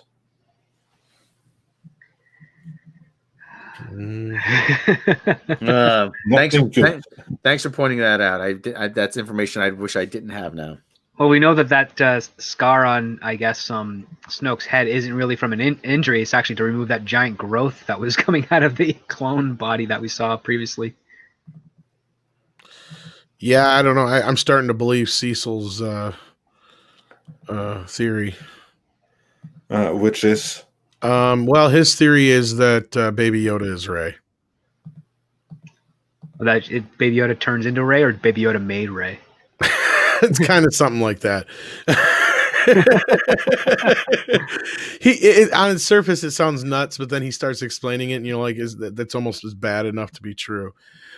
Thanks for pointing that out. I that's information I wish I didn't have now. Well, we know that scar on, I guess, Snoke's head isn't really from an injury. It's actually to remove that giant growth that was coming out of the clone body that we saw previously. Yeah, I don't know. I'm starting to believe Cecil's theory. Which is? Well, his theory is that Baby Yoda is Rey. That Baby Yoda turns into Rey, or Baby Yoda made Rey? It's kind of something like that. On its surface, it sounds nuts, but then he starts explaining it, and you're like, that's almost as bad enough to be true.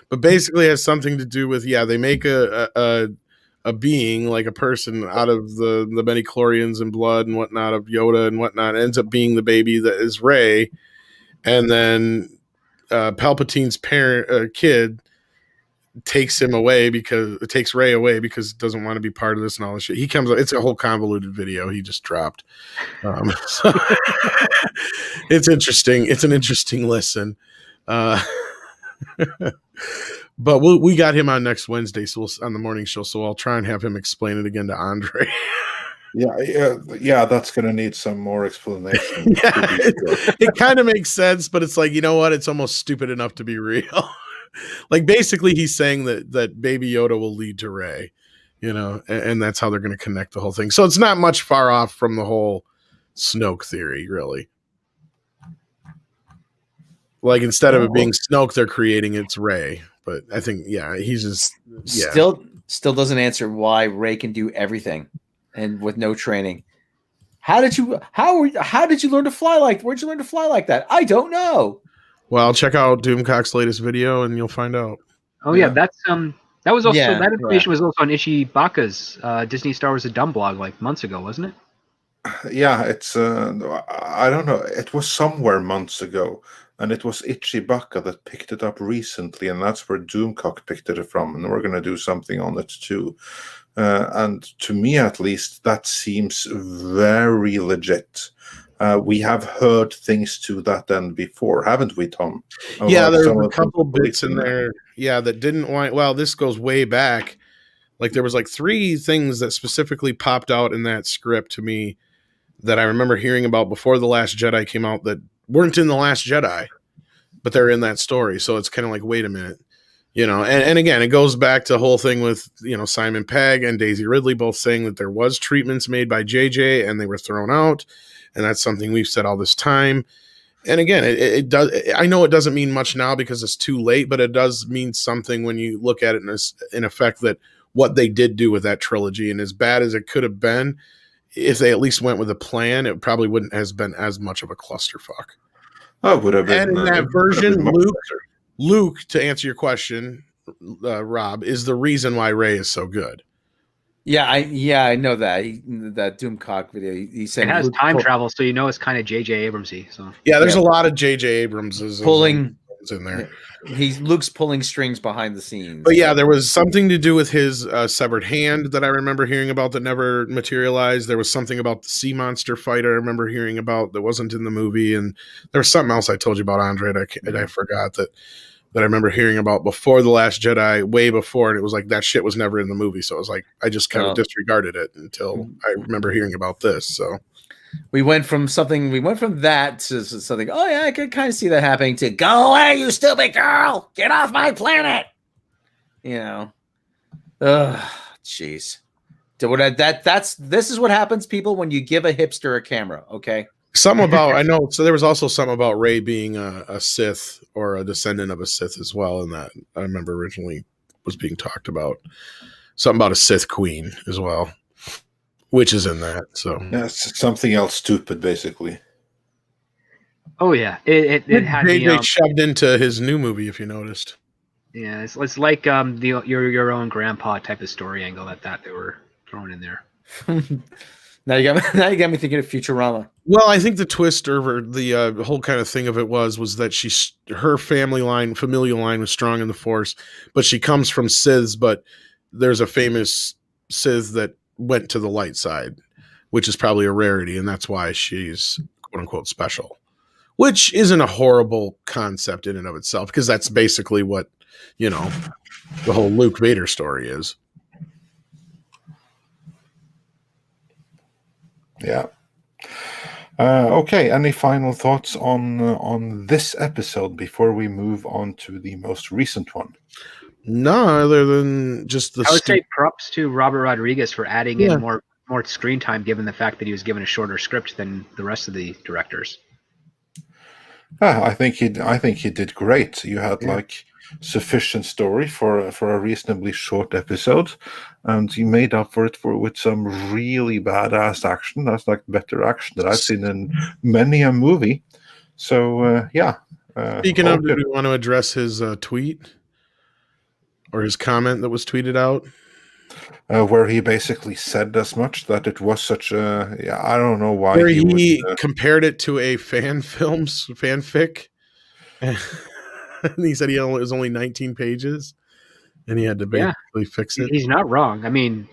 But basically, it has something to do with they make a a being, like a person out of the midichlorians and blood and whatnot of Yoda and whatnot, ends up being the baby that is Rey, and then Palpatine's kid takes him away because it takes Rey away because he doesn't want to be part of this and all this shit. He comes, it's a whole convoluted video he just dropped. So it's interesting. It's an interesting listen. But we got him on next Wednesday, so on the morning show. So I'll try and have him explain it again to Andre. Yeah, that's going to need some more explanation. It kind of makes sense, but it's like, you know what? It's almost stupid enough to be real. Like, basically, he's saying that Baby Yoda will lead to Rey, and that's how they're going to connect the whole thing. So it's not much far off from the whole Snoke theory, really. Like, instead of it being Snoke, they're creating it's Rey. But I think, he's just still doesn't answer why Rey can do everything and with no training. How did you learn to fly like? Where'd you learn to fly like that? I don't know. Well, check out Doomcock's latest video and you'll find out. Oh yeah, that's that was also that information was also on Ishibaka's Disney Star Wars: The Dumb blog like months ago, wasn't it? Yeah, it's I don't know. It was somewhere months ago, and it was Ichibaka that picked it up recently, and that's where Doomcock picked it from, and we're going to do something on it too. And to me, at least, that seems very legit. We have heard things to that end before, haven't we, Tom? Yeah, there's a couple bits in there. Yeah, that didn't want. Well, this goes way back. Like, there was like 3 things that specifically popped out in that script to me that I remember hearing about before The Last Jedi came out that weren't in The Last Jedi, but they're in that story. So it's kind of like, wait a minute, and again, it goes back to the whole thing with, Simon Pegg and Daisy Ridley both saying that there was treatments made by JJ and they were thrown out. And that's something we've said all this time. And again, it does. I know it doesn't mean much now because it's too late, but it does mean something when you look at it in effect that what they did do with that trilogy, and as bad as it could have been, if they at least went with a plan, it probably wouldn't have been as much of a clusterfuck. Oh, would have been. And in that version, Luke, to answer your question, Rob, is the reason why Rey is so good. Yeah, I know that. That Doomcock video. He said it has time travel, so it's kind of J.J. Abramsy. So yeah, there's a lot of J.J. Abrams pulling in there. Luke's pulling strings behind the scenes. But yeah, there was something to do with his severed hand that I remember hearing about that never materialized. There was something about the sea monster fight I remember hearing about that wasn't in the movie, and there was something else I told you about, Andre, and I forgot that I remember hearing about before The Last Jedi, way before, and it was like that shit was never in the movie. So it was like I just kind of disregarded it until I remember hearing about this. So we went from that to something. Oh yeah, I could kind of see that happening. To go away, you stupid girl! Get off my planet! Jeez. This is what happens, people, when you give a hipster a camera. Okay. Something about, I know, so there was also something about Rey being a Sith or a descendant of a Sith as well, and that I remember originally was being talked about. Something about a Sith queen as well, which is in that. So yeah, it's something else stupid, basically. Oh yeah, it had JJ shoved into his new movie, if you noticed. Yeah, it's like your own grandpa type of story angle that they were throwing in there. Now you got me thinking of Futurama. Well, I think the twist or the whole kind of thing of it was that her familial line was strong in the Force, but she comes from Siths. But there's a famous Sith that went to the light side, which is probably a rarity, and that's why she's quote unquote special. Which isn't a horrible concept in and of itself, because that's basically what the whole Luke Vader story is. Yeah. Okay. Any final thoughts on this episode before we move on to the most recent one? No, other than just I would say props to Robert Rodriguez for adding in more screen time, given the fact that he was given a shorter script than the rest of the directors. I think he did great. You had sufficient story for a reasonably short episode, and he made up for it with some really badass action. That's like better action that I've seen in many a movie. So speaking of, do we want to address his tweet or his comment that was tweeted out? where he basically said as much that it was such a I don't know why Where he he would. compared it to a fanfic, and he said it was only 19 pages, and he had to Yeah. basically fix it. He's not wrong. I mean,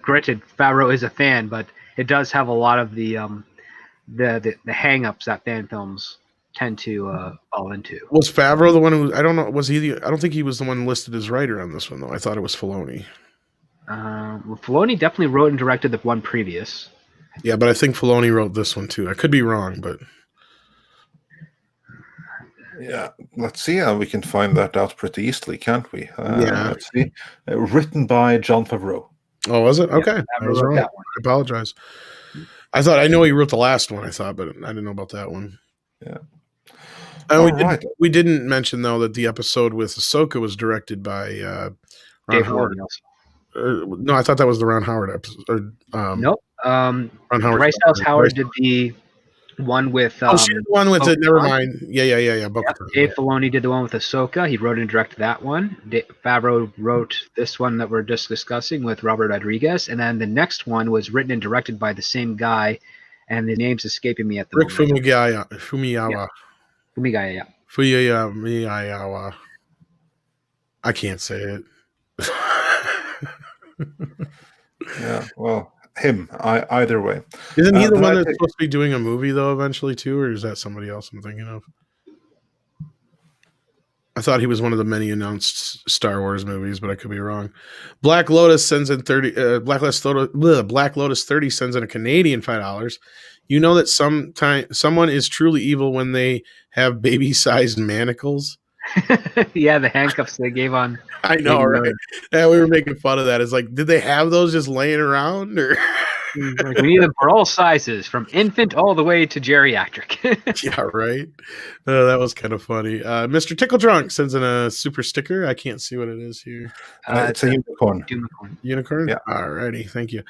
granted, Favreau is a fan, but it does have a lot of the hang-ups that fan films tend to fall into. Was Favreau the one who? I don't know. Was he? I don't think he was the one listed as writer on this one, though. I thought it was Filoni. Well, Filoni definitely wrote and directed the one previous. Yeah, but I think Filoni wrote this one too. I could be wrong, but Yeah, let's see how we can find that out pretty easily, can't we? Yeah. Let's see. Written by Jon Favreau. oh, was it? Okay, Favreau I was wrote wrong. that one. I apologize. I know he wrote the last one. I thought, but I didn't know about that one. Yeah. And Alright. we didn't mention though that the episode with Ahsoka was directed by Ron Dave Howard. Filoni also. No, I thought that was the Ron Howard episode. Nope. Ron Howard. Bryce Dallas Howard did the one with. Oh, she's the one with it. Never Bo-Katan. mind. Yeah. Dave Filoni did the one with Ahsoka. He wrote and directed that one. Favreau wrote this one that we're just discussing with Robert Rodriguez, and then the next one was written and directed by the same guy, and the name's escaping me at the Rick moment. Fumiyawa. Yeah. Fumiyawa. I can't say it. Yeah, well, him. Either way. Isn't he the but one I that's think- supposed to be doing a movie though eventually too, or is that somebody else I'm thinking of? I thought he was one of the many announced Star Wars movies, but I could be wrong. Black Lotus sends in 30. Black Lotus 30 sends in a Canadian $5. You know that someone is truly evil when they have baby-sized manacles. Yeah, the handcuffs they gave on. I know, Baby right? Yeah, we were making fun of that. It's like, did they have those just laying around, or? Like, we need them for all sizes, from infant all the way to geriatric. Yeah, right. That was kind of funny. Mr. Tickle Drunk sends in a super sticker. I can't see what it is here. it's a unicorn. Unicorn? Yeah. Alrighty, thank you.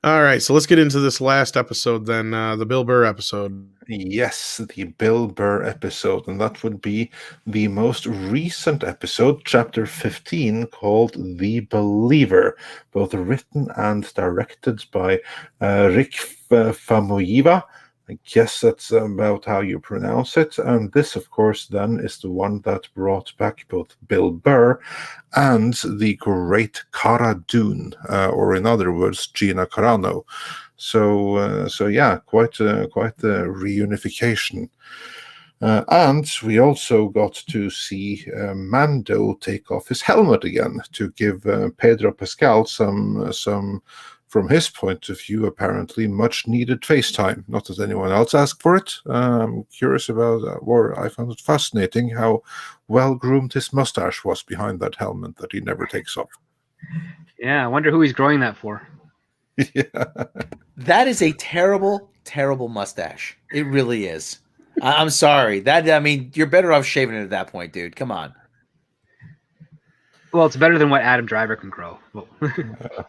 All right, so let's get into this last episode then, the Bill Burr episode. Yes, the Bill Burr episode, and that would be the most recent episode, chapter 15, called The Believer, both written and directed by Rick Famuyiwa. I guess that's about how you pronounce it. And this, of course, then is the one that brought back both Bill Burr and the great Cara Dune, or in other words, Gina Carano. So yeah, quite the reunification. And we also got to see Mando take off his helmet again to give Pedro Pascal some, from his point of view, apparently much needed FaceTime. Not that anyone else asked for it. I'm curious about that, or I found it fascinating how well groomed his mustache was behind that helmet that he never takes off. Yeah, I wonder who he's growing that for. Yeah. That is a terrible, terrible mustache. It really is. I'm sorry. You're better off shaving it at that point, dude. Come on. Well, it's better than what Adam Driver can grow.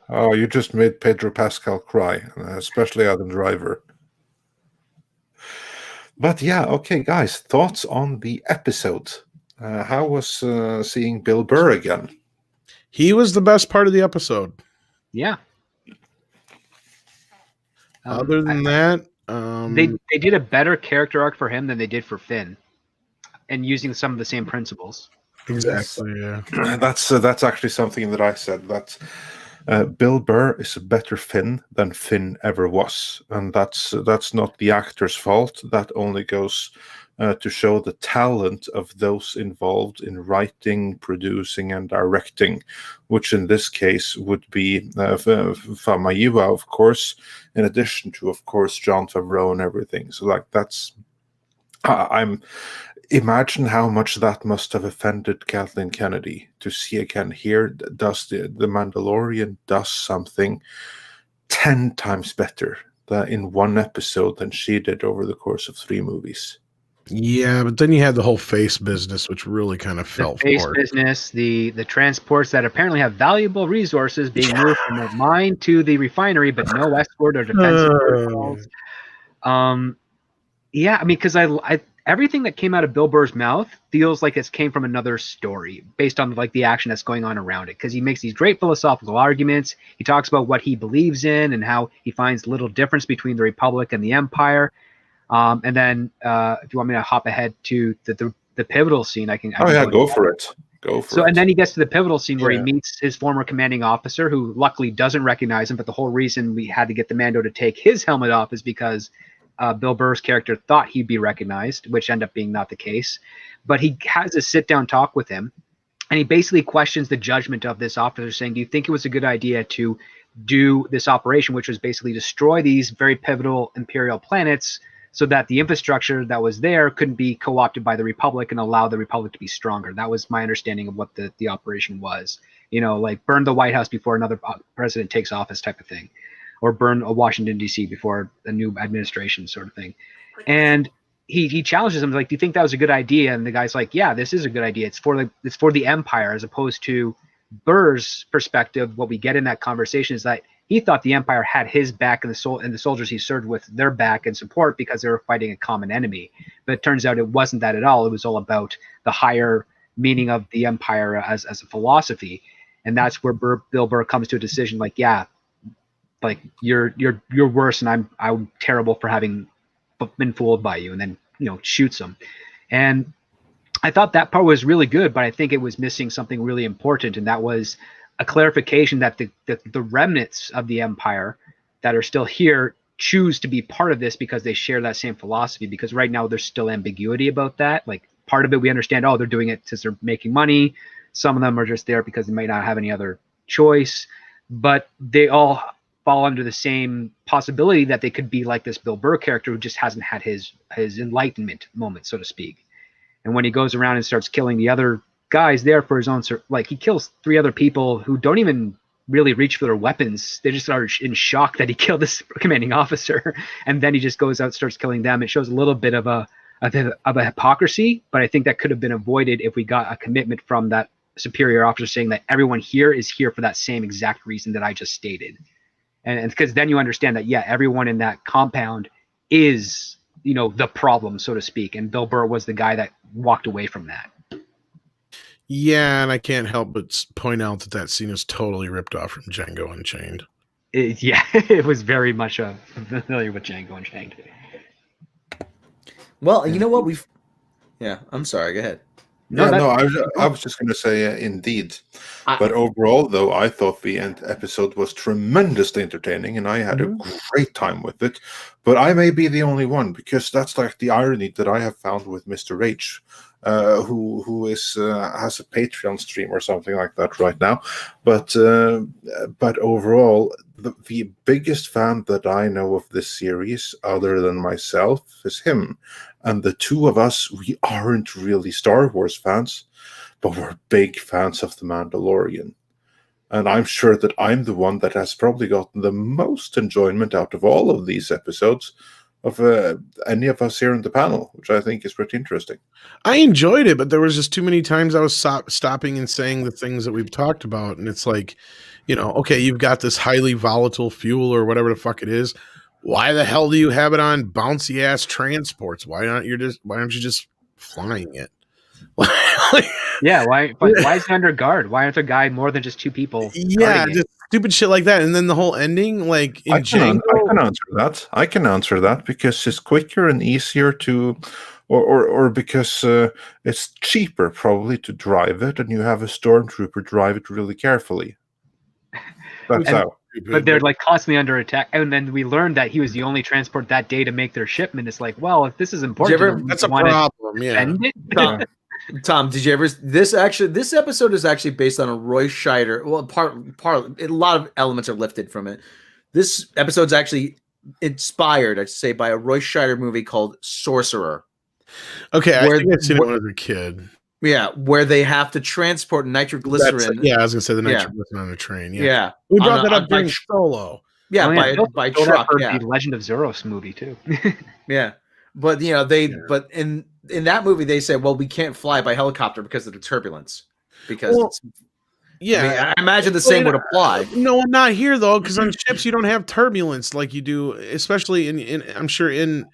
Oh, you just made Pedro Pascal cry, especially Adam Driver. But yeah, okay, guys, thoughts on the episode? How was seeing Bill Burr again? He was the best part of the episode. Yeah. Other than that, they did a better character arc for him than they did for Finn, and using some of the same principles. exactly, yeah. That's actually something that I said, that Bill Burr is a better Finn than Finn ever was, and that's not the actor's fault. That only goes to show the talent of those involved in writing, producing, and directing, which in this case would be Famuyiwa, of course, in addition to, of course, Jon Favreau and everything. So, like, that's imagine how much that must have offended Kathleen Kennedy to see again here does the Mandalorian does something 10 times better in one episode than she did over the course of 3 movies. Yeah, but then you had the whole face business, which really kind of The fell face for it. business, the transports that apparently have valuable resources being moved from the mine to the refinery, but no escort or defensive protocols. Yeah, I mean, because I everything that came out of Bill Burr's mouth feels like it came from another story based on like the action that's going on around it. Because he makes these great philosophical arguments. He talks about what he believes in and how he finds little difference between the Republic and the Empire. And then if you want me to hop ahead to the pivotal scene, I can. Go for it. Go for it. And then he gets to the pivotal scene where he meets his former commanding officer, who luckily doesn't recognize him. But the whole reason we had to get the Mando to take his helmet off is because Bill Burr's character thought he'd be recognized, which ended up being not the case. But he has a sit-down talk with him, and he basically questions the judgment of this officer, saying, do you think it was a good idea to do this operation, which was basically destroy these very pivotal Imperial planets so that the infrastructure that was there couldn't be co-opted by the Republic and allow the Republic to be stronger? That was my understanding of what the operation was. Like burn the White House before another president takes office type of thing. Or burn Washington, D.C. before a new administration sort of thing. And he challenges him, like, do you think that was a good idea? And the guy's like, yeah, this is a good idea. It's for the Empire, as opposed to Burr's perspective. What we get in that conversation is that he thought the Empire had his back and the soldiers he served with their back and support because they were fighting a common enemy. But it turns out it wasn't that at all. It was all about the higher meaning of the Empire as a philosophy. And that's where Bill Burr comes to a decision like, yeah, like you're worse, and I'm terrible for having been fooled by you, and then shoots him. And I thought that part was really good, but I think it was missing something really important, and that was a clarification that the remnants of the Empire that are still here choose to be part of this because they share that same philosophy. Because right now there's still ambiguity about that. Like part of it we understand, they're doing it because they're making money. Some of them are just there because they might not have any other choice, but they all fall under the same possibility that they could be like this Bill Burr character who just hasn't had his enlightenment moment, so to speak. And when he goes around and starts killing the other guys there for his own, like he kills 3 other people who don't even really reach for their weapons. They just are in shock that he killed this commanding officer. And then he just goes out, starts killing them. It shows a little bit of a hypocrisy, but I think that could have been avoided if we got a commitment from that superior officer saying that everyone here is here for that same exact reason that I just stated. And because then you understand that, yeah, everyone in that compound is, the problem, so to speak. And Bill Burr was the guy that walked away from that. Yeah, and I can't help but point out that scene is totally ripped off from Django Unchained. It was very much familiar with Django Unchained. Well, you know what? Yeah, I'm sorry. Go ahead. I was just going to say, indeed. But overall, though, I thought the end episode was tremendously entertaining, and I had a great time with it. But I may be the only one, because that's like the irony that I have found with Mr. H, who has a Patreon stream or something like that right now. But overall, the biggest fan that I know of this series, other than myself, is him. And the two of us, we aren't really Star Wars fans, but we're big fans of The Mandalorian. And I'm sure that I'm the one that has probably gotten the most enjoyment out of all of these episodes of any of us here in the panel, which I think is pretty interesting. I enjoyed it, but there was just too many times I was stopping and saying the things that we've talked about. And it's like, okay, you've got this highly volatile fuel or whatever the fuck it is. Why the hell do you have it on bouncy ass transports? Why aren't you just flying it? Yeah, why is it under guard? Why aren't there more than just 2 people? Yeah, just stupid shit like that. And then the whole ending, like in Django, I can answer that because it's quicker and easier to, or because it's cheaper probably to drive it, and you have a stormtrooper drive it really carefully. That's how. But they're like constantly under attack, and then we learned that he was the only transport that day to make their shipment. It's like, well, if this is important, that's a problem. Yeah. Tom, did you ever? This episode is actually based on a Roy Scheider. Well, a lot of elements are lifted from it. This episode's actually inspired, I'd say, by a Roy Scheider movie called Sorcerer. Okay, I think I've seen it when I was a kid. Yeah, where they have to transport nitroglycerin. I was gonna say the nitroglycerin on a train. Yeah. We brought that up during Solo. Yeah, by truck. Yeah, the Legend of Zoros movie too. Yeah, but but in that movie they say, well, we can't fly by helicopter because of the turbulence. Because I imagine the same would apply. No, not here though, because on ships you don't have turbulence like you do, especially in I'm sure in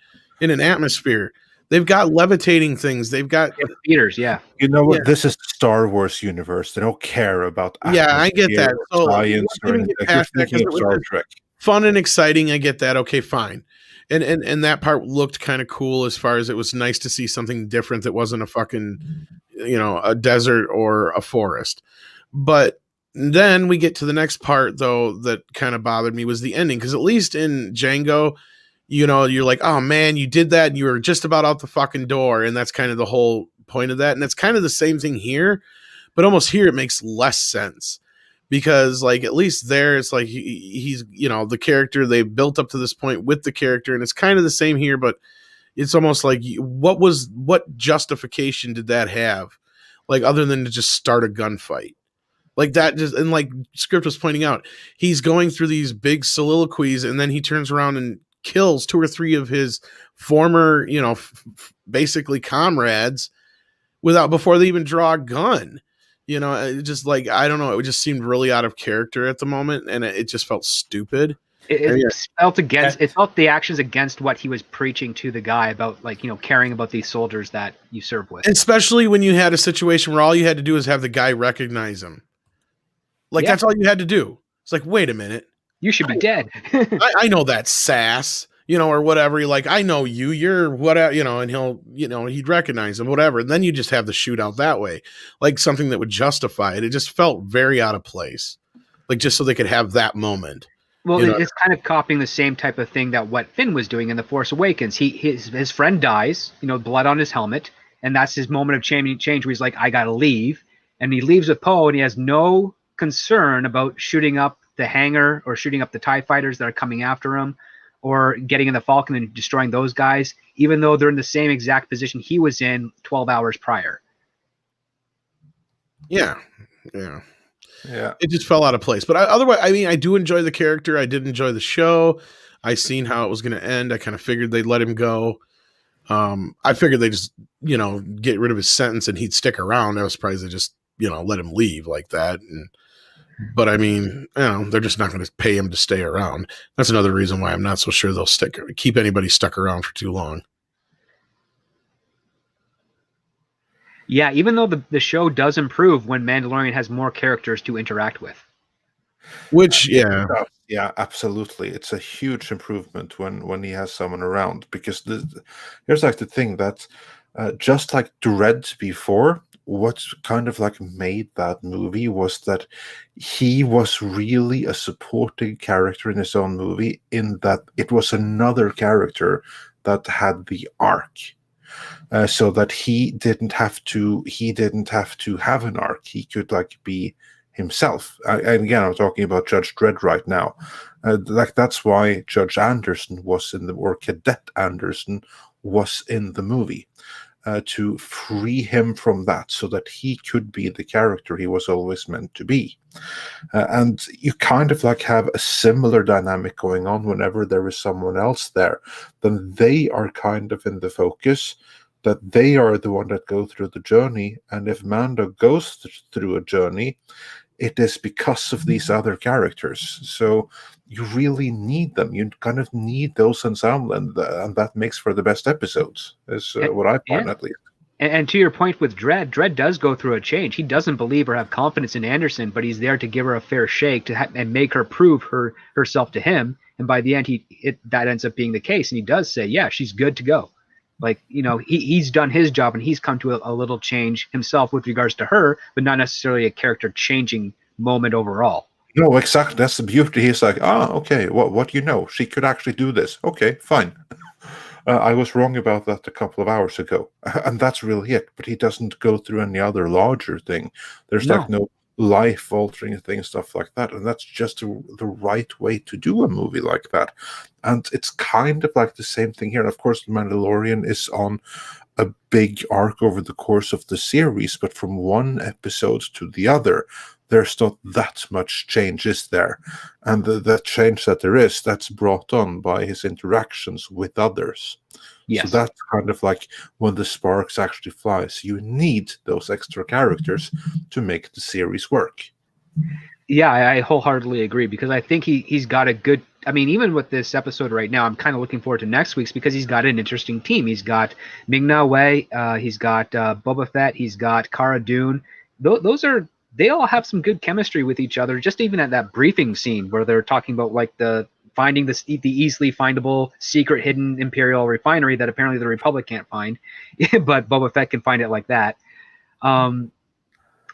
an atmosphere. They've got levitating things. They've got Speeders, yeah. You know what? Yeah. This is the Star Wars universe. They don't care about Yeah, I get that. atmosphere, So science, let's or even anything. get You're past that thinking because of it was Star just Trek. fun and exciting. I get that. Okay, fine. And that part looked kind of cool as far as it was nice to see something different that wasn't a fucking, a desert or a forest. But then we get to the next part though that kind of bothered me was the ending, because at least in Django, you're like, oh man, you did that and you were just about out the fucking door, and that's kind of the whole point of that. And it's kind of the same thing here, but almost here it makes less sense, because like at least there it's like he's the character they built up to this point with the character, and it's kind of the same here, but it's almost like what justification did that have, like other than to just start a gunfight like that? Just, and like Script was pointing out, he's going through these big soliloquies and then he turns around and kills 2 or 3 of his former basically comrades before they even draw a gun. It just like, I don't know, it just seemed really out of character at the moment, and it just felt stupid. It felt the actions against what he was preaching to the guy about, like, caring about these soldiers that you serve with. Especially when you had a situation where all you had to do is have the guy recognize him. Like, that's all you had to do. It's like, wait a minute. You should be dead. I know that sass, or whatever. You're like, I know you're whatever, and he'd recognize him, whatever. And then you just have the shootout that way, like something that would justify it. It just felt very out of place, like just so they could have that moment. Well, it's kind of copying the same type of thing that what Finn was doing in The Force Awakens. His friend dies, blood on his helmet, and that's his moment of change where he's like, I gotta leave. And he leaves with Poe, and he has no concern about shooting up the hangar or shooting up the TIE fighters that are coming after him, or getting in the Falcon and destroying those guys, even though they're in the same exact position he was in 12 hours prior. Yeah. It just fell out of place. But otherwise, I mean, I do enjoy the character. I did enjoy the show. I seen how it was going to end. I kind of figured they'd let him go. I figured they just, get rid of his sentence and he'd stick around. I was surprised they just, let him leave like that. But I mean, they're just not going to pay him to stay around. That's another reason why I'm not so sure they'll keep anybody stuck around for too long. Yeah, even though the show does improve when Mandalorian has more characters to interact with. Which, yeah. Yeah, absolutely. It's a huge improvement when he has someone around, because here's like the thing that just like Dredd before, what kind of like made that movie was that he was really a supporting character in his own movie, in that it was another character that had the arc. So that he didn't have to have an arc. He could like be himself. And again, I'm talking about Judge Dredd right now. That's why Judge Anderson was or Cadet Anderson was in the movie, to free him from that, so that he could be the character he was always meant to be. And you kind of like have a similar dynamic going on whenever there is someone else there. Then they are kind of in the focus, that they are the one that go through the journey. And if Mando goes through a journey, it is because of these other characters. So you really need them. You kind of need those ensemble, and that makes for the best episodes, is what I find, at least. And to your point with Dredd does go through a change. He doesn't believe or have confidence in Anderson, but he's there to give her a fair shake and make her prove herself to him. And by the end, that ends up being the case. And he does say, yeah, she's good to go. Like, he's done his job, and he's come to a little change himself with regards to her, but not necessarily a character changing moment overall. No, exactly. That's the beauty. He's like, okay, what she could actually do this. Okay, fine. I was wrong about that a couple of hours ago. And that's really it. But he doesn't go through any other larger thing. There's no life-altering thing, stuff like that. And that's just the right way to do a movie like that. And it's kind of like the same thing here. And of course, The Mandalorian is on a big arc over the course of the series, but from one episode to the other, there's not that much change, is there? And the change that there is, that's brought on by his interactions with others. Yes. So that's kind of like when the sparks actually flies. You need those extra characters to make the series work. Yeah, I wholeheartedly agree, because I think he's got a good I mean, even with this episode right now, I'm kind of looking forward to next week's because he's got an interesting team. He's got Ming-Na Wen, he's got Boba Fett, he's got Cara Dune. They all have some good chemistry with each other. Just even at that briefing scene where they're talking about like finding the easily findable secret hidden Imperial refinery that apparently the Republic can't find, but Boba Fett can find it like that.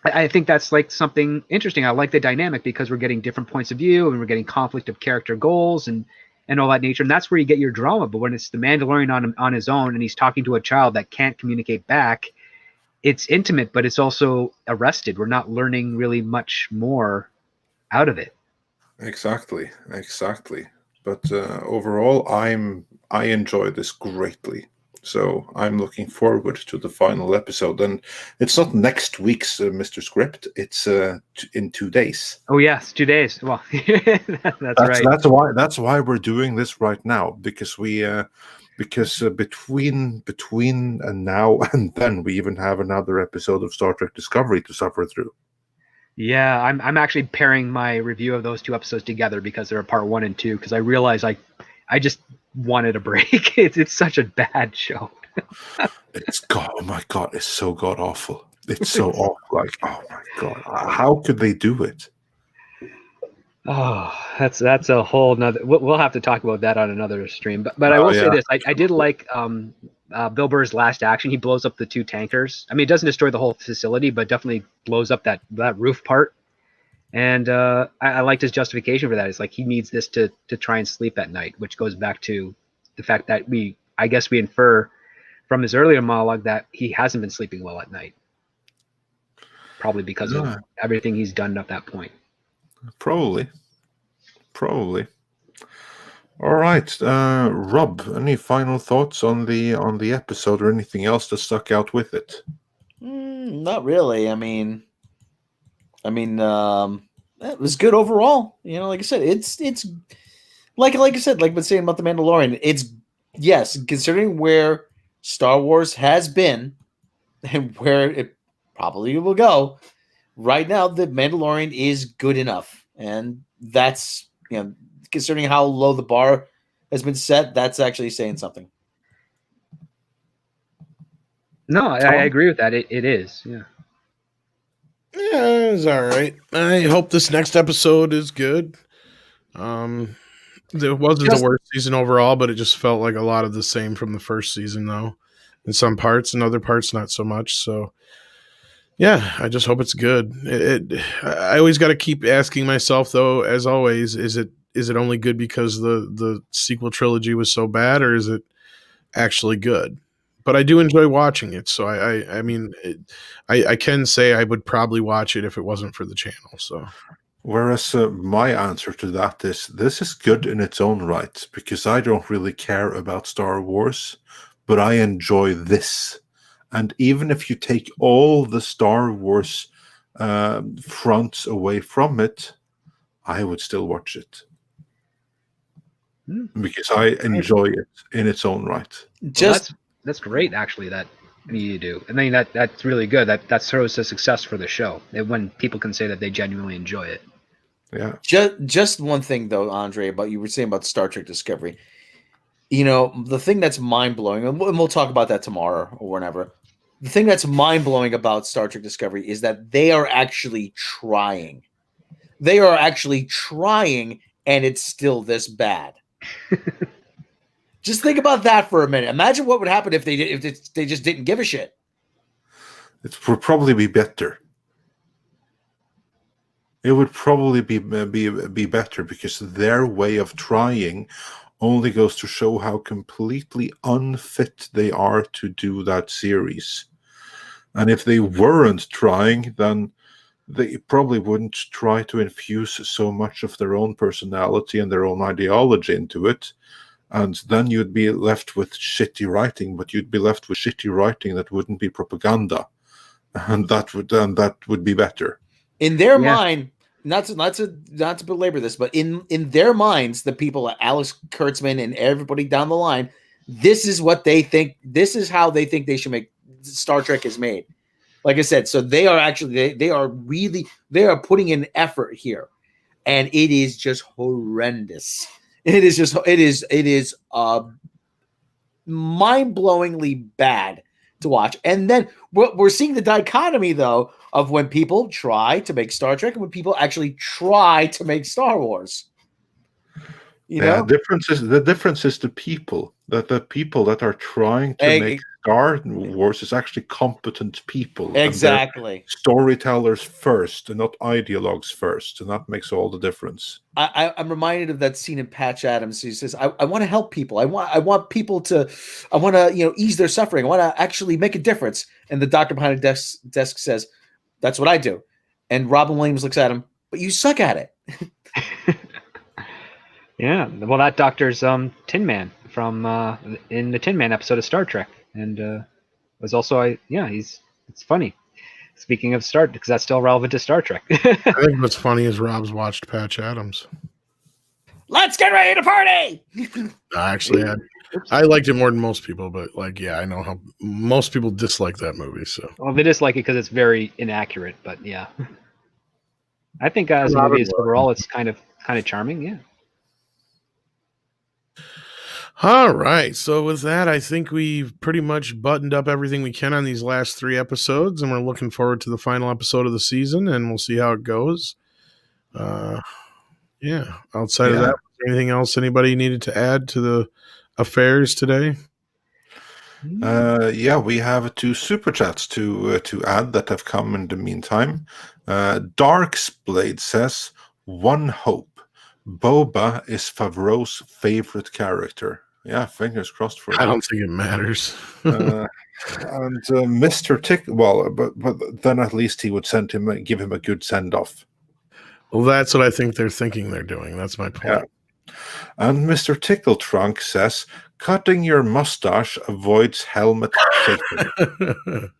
I think that's like something interesting. I like the dynamic because we're getting different points of view and we're getting conflict of character goals and all that nature. And that's where you get your drama. But when it's the Mandalorian on his own and he's talking to a child that can't communicate back, it's intimate, but it's also arrested. We're not learning really much more out of it. Exactly. But overall, I enjoy this greatly. So I'm looking forward to the final episode, and it's not next week's Mr. Script. It's in 2 days. Oh yes, 2 days. Well, that's right. That's why we're doing this right now, because between and now and then we even have another episode of Star Trek Discovery to suffer through. Yeah, I'm actually pairing my review of those 2 episodes together because they're part 1 and 2. Because I realized I just wanted a break. It's such a bad show. Oh my god, it's so god awful. It's so awful. Like, oh my god, how could they do it? Oh, that's a whole nother. We'll have to talk about that on another stream. But I will say this: I did like Bill Burr's last action. He blows up the 2 tankers. I mean, it doesn't destroy the whole facility, but definitely blows up that roof part. And I liked his justification for that. It's like he needs this to try and sleep at night, which goes back to the fact that I guess we infer from his earlier monologue that he hasn't been sleeping well at night. Probably because of everything he's done at that point. Probably. All right, Rob, any final thoughts on the episode or anything else that stuck out with it? Not really. I mean, it was good overall. You know, like I said, it's like I said, like I've been saying about the Mandalorian. It's yes, considering where Star Wars has been and where it probably will go. Right now, the Mandalorian is good enough, and that's, you know, considering how low the bar has been set, that's actually saying something. No, I agree with that. It is, yeah. Yeah, it's all right. I hope this next episode is good. It wasn't the worst season overall, but it just felt like a lot of the same from the first season, though. In some parts, in other parts, not so much. So, yeah, I just hope it's good. I always got to keep asking myself, though, as always, is it only good because the sequel trilogy was so bad, or is it actually good? But I do enjoy watching it, so I mean, I can say I would probably watch it if it wasn't for the channel. So, whereas my answer to that is this is good in its own right, because I don't really care about Star Wars, but I enjoy this. And even if you take all the Star Wars fronts away from it, I would still watch it. Because I enjoy it in its own right. That's great, actually, that you do. I mean, that's really good. That shows a success for the show, when people can say that they genuinely enjoy it. Yeah. Just one thing, though, Andre, about you were saying about Star Trek Discovery. You know, the thing that's mind-blowing, and we'll talk about that tomorrow or whenever. The thing that's mind-blowing about Star Trek Discovery is that they are actually trying. They are actually trying, and it's still this bad. Just think about that for a minute. Imagine what would happen if they just didn't give a shit. It would probably be better. It would probably be better, because their way of trying only goes to show how completely unfit they are to do that series. And if they weren't trying, then they probably wouldn't try to infuse so much of their own personality and their own ideology into it. And then you'd be left with shitty writing, but you'd be left with shitty writing that wouldn't be propaganda, and that would be better. In their mind, not to belabor this, but in their minds, the people at Alex Kurtzman and everybody down the line, this is what they think. This is how they think they should make Star Trek is made. Like I said, so they are actually they are putting in effort here, and it is just horrendous. It is mind-blowingly bad to watch. And then we're seeing the dichotomy, though, of when people try to make Star Trek and when people actually try to make Star Wars. You know, the difference is the people. That the people that are trying to make Star Wars is actually competent people. Exactly. Storytellers first and not ideologues first. And that makes all the difference. I'm reminded of that scene in Patch Adams. He says, I want to help people. I want people to, I want to, ease their suffering. I want to actually make a difference. And the doctor behind the desk says, that's what I do. And Robin Williams looks at him, but you suck at it. Yeah, well, that doctor's Tin Man from in the Tin Man episode of Star Trek, and was also it's funny. Speaking of Star, because that's still relevant to Star Trek. I think what's funny is Rob's watched Patch Adams. Let's get ready to party. Actually, I liked it more than most people, but I know how most people dislike that movie. So, well, they dislike it because it's very inaccurate, but yeah, I think as a movie overall, it's kind of charming. Yeah. All right. So with that, I think we've pretty much buttoned up everything we can on these last 3 episodes, and we're looking forward to the final episode of the season, and we'll see how it goes. Outside of that, was there anything else anybody needed to add to the affairs today? We have 2 super chats to add that have come in the meantime. Darksblade says, "One hope. Boba is Favreau's favorite character." Yeah, fingers crossed for that. I don't think it matters. And Mr. Tick, but then at least he would give him a good send off. Well, that's what I think they're thinking they're doing. That's my point. Yeah. And Mr. Tickle Trunk says, "Cutting your mustache avoids helmet shaking."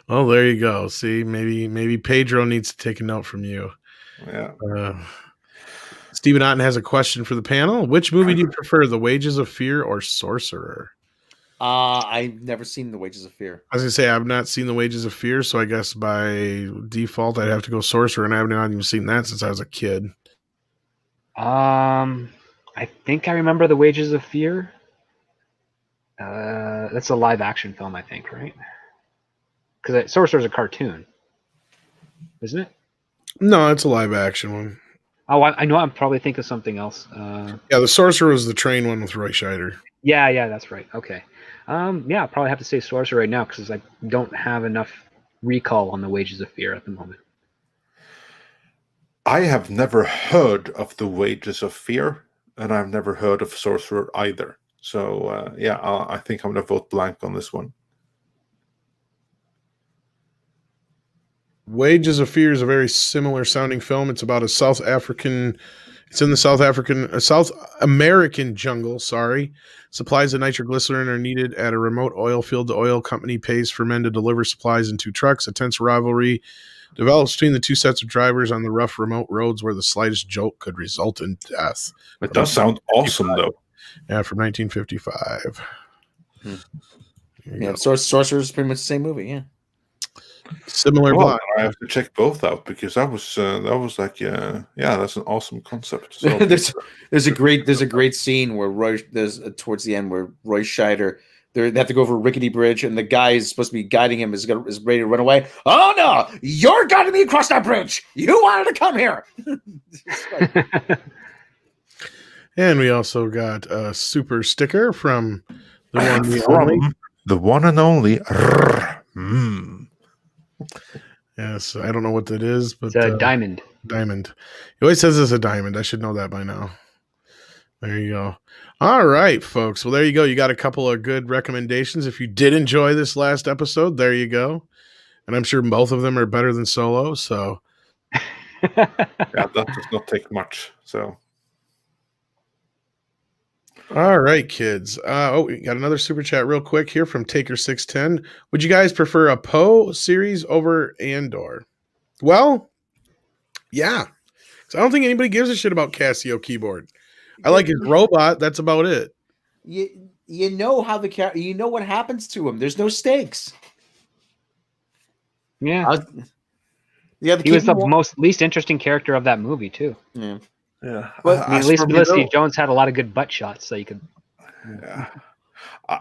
Well, there you go. See, maybe Pedro needs to take a note from you. Yeah. Stephen Otten has a question for the panel. Which movie do you prefer, The Wages of Fear or Sorcerer? I've never seen The Wages of Fear. I was going to say, I've not seen The Wages of Fear, so I guess by default, I'd have to go Sorcerer, and I have not even seen that since I was a kid. I think I remember The Wages of Fear. That's a live-action film, I think, right? Because Sorcerer's a cartoon, isn't it? No, it's a live-action one. Oh, I know. I'm probably thinking of something else. The Sorcerer was the train one with Roy Scheider. Yeah, that's right. Okay. I'll probably have to say Sorcerer right now because I don't have enough recall on The Wages of Fear at the moment. I have never heard of The Wages of Fear, and I've never heard of Sorcerer either. So, I think I'm going to vote blank on this one. Wages of Fear is a very similar sounding film. It's about it's in the South American jungle, Supplies of nitroglycerin are needed at a remote oil field. The oil company pays for men to deliver supplies in 2 trucks. A tense rivalry develops between the 2 sets of drivers on the rough remote roads where the slightest jolt could result in death. It does sound awesome, though. Yeah, from 1955. Sorcerer is pretty much the same movie, yeah. Similar plot. I have to check both out because that was like that's an awesome concept. So there's a great scene where towards the end where Roy Scheider they have to go over a rickety bridge and the guy is supposed to be guiding him is ready to run away. Oh no, you're guiding me across that bridge. You wanted to come here. And we also got a super sticker from the one and only. Yes, I don't know what that is, but it's a diamond. Diamond. He always says it's a diamond. I should know that by now. There you go. All right, folks. Well, there you go. You got a couple of good recommendations. If you did enjoy this last episode, there you go. And I'm sure both of them are better than Solo. So, that does not take much. So. All right, kids. We got another super chat real quick here from Taker610. Would you guys prefer a Poe series over Andor? Well, yeah. So I don't think anybody gives a shit about Casio keyboard. I like his robot. That's about it. You know how you know what happens to him. There's no stakes. Yeah. He was the least interesting character of that movie too. Yeah. Yeah. But, I mean, at As least for me, Felicity though, Jones had a lot of good butt shots, so you could. yeah.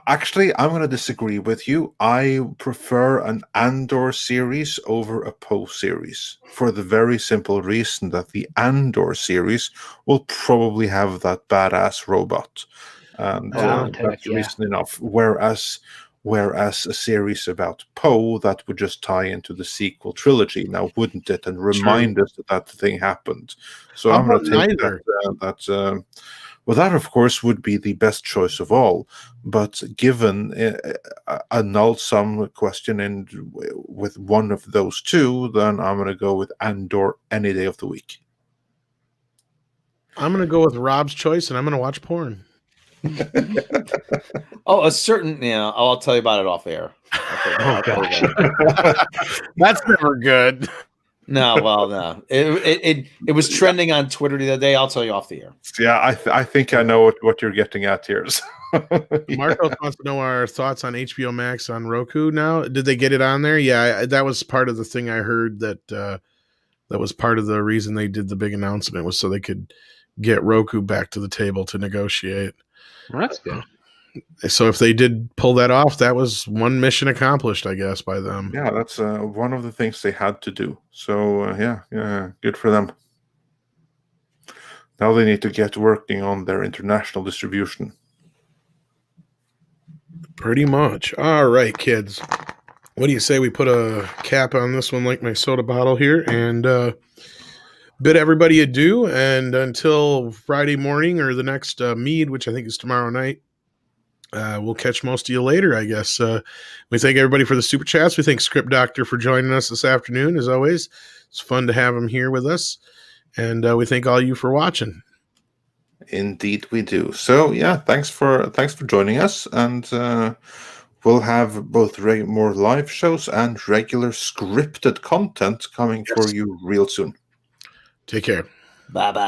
Actually, I'm going to disagree with you. I prefer an Andor series over a Poe series for the very simple reason that the Andor series will probably have that badass robot, and Talent to it, that's yeah. reason enough. Whereas a series about Poe that would just tie into the sequel trilogy, now wouldn't it, and remind us that that thing happened. So How I'm going about to take neither? well, that of course would be the best choice of all. But given a null sum question and with one of those two, then I'm going to go with Andor any day of the week. I'm gonna go with Rob's choice, and I'm gonna watch porn. Oh, I'll tell you about it off air. I'll tell you that. That's never good. No, well, no. It was trending on Twitter the other day. I'll tell you off the air. Yeah, I think I know what you're getting at here. So, Marco wants to know our thoughts on HBO Max on Roku now. Did they get it on there? Yeah, that was part of the thing I heard that was part of the reason they did the big announcement was so they could get Roku back to the table to negotiate. Well, that's good. So if they did pull that off, that was one mission accomplished, I guess, by them. yeah, that's one of the things they had to do. So yeah, good for them. Now they need to get working on their international distribution. Pretty much. All right, kids. What do you say we put a cap on this one like my soda bottle here and bid everybody adieu. And until Friday morning or the next mead, which I think is tomorrow night, we'll catch most of you later, I guess. We thank everybody for the super chats. We thank Script Doctor for joining us this afternoon, as always. It's fun to have him here with us. And we thank all you for watching. Indeed, we do. So yeah, thanks for joining us, and we'll have both more live shows and regular scripted content coming for you real soon. Take care. Bye bye.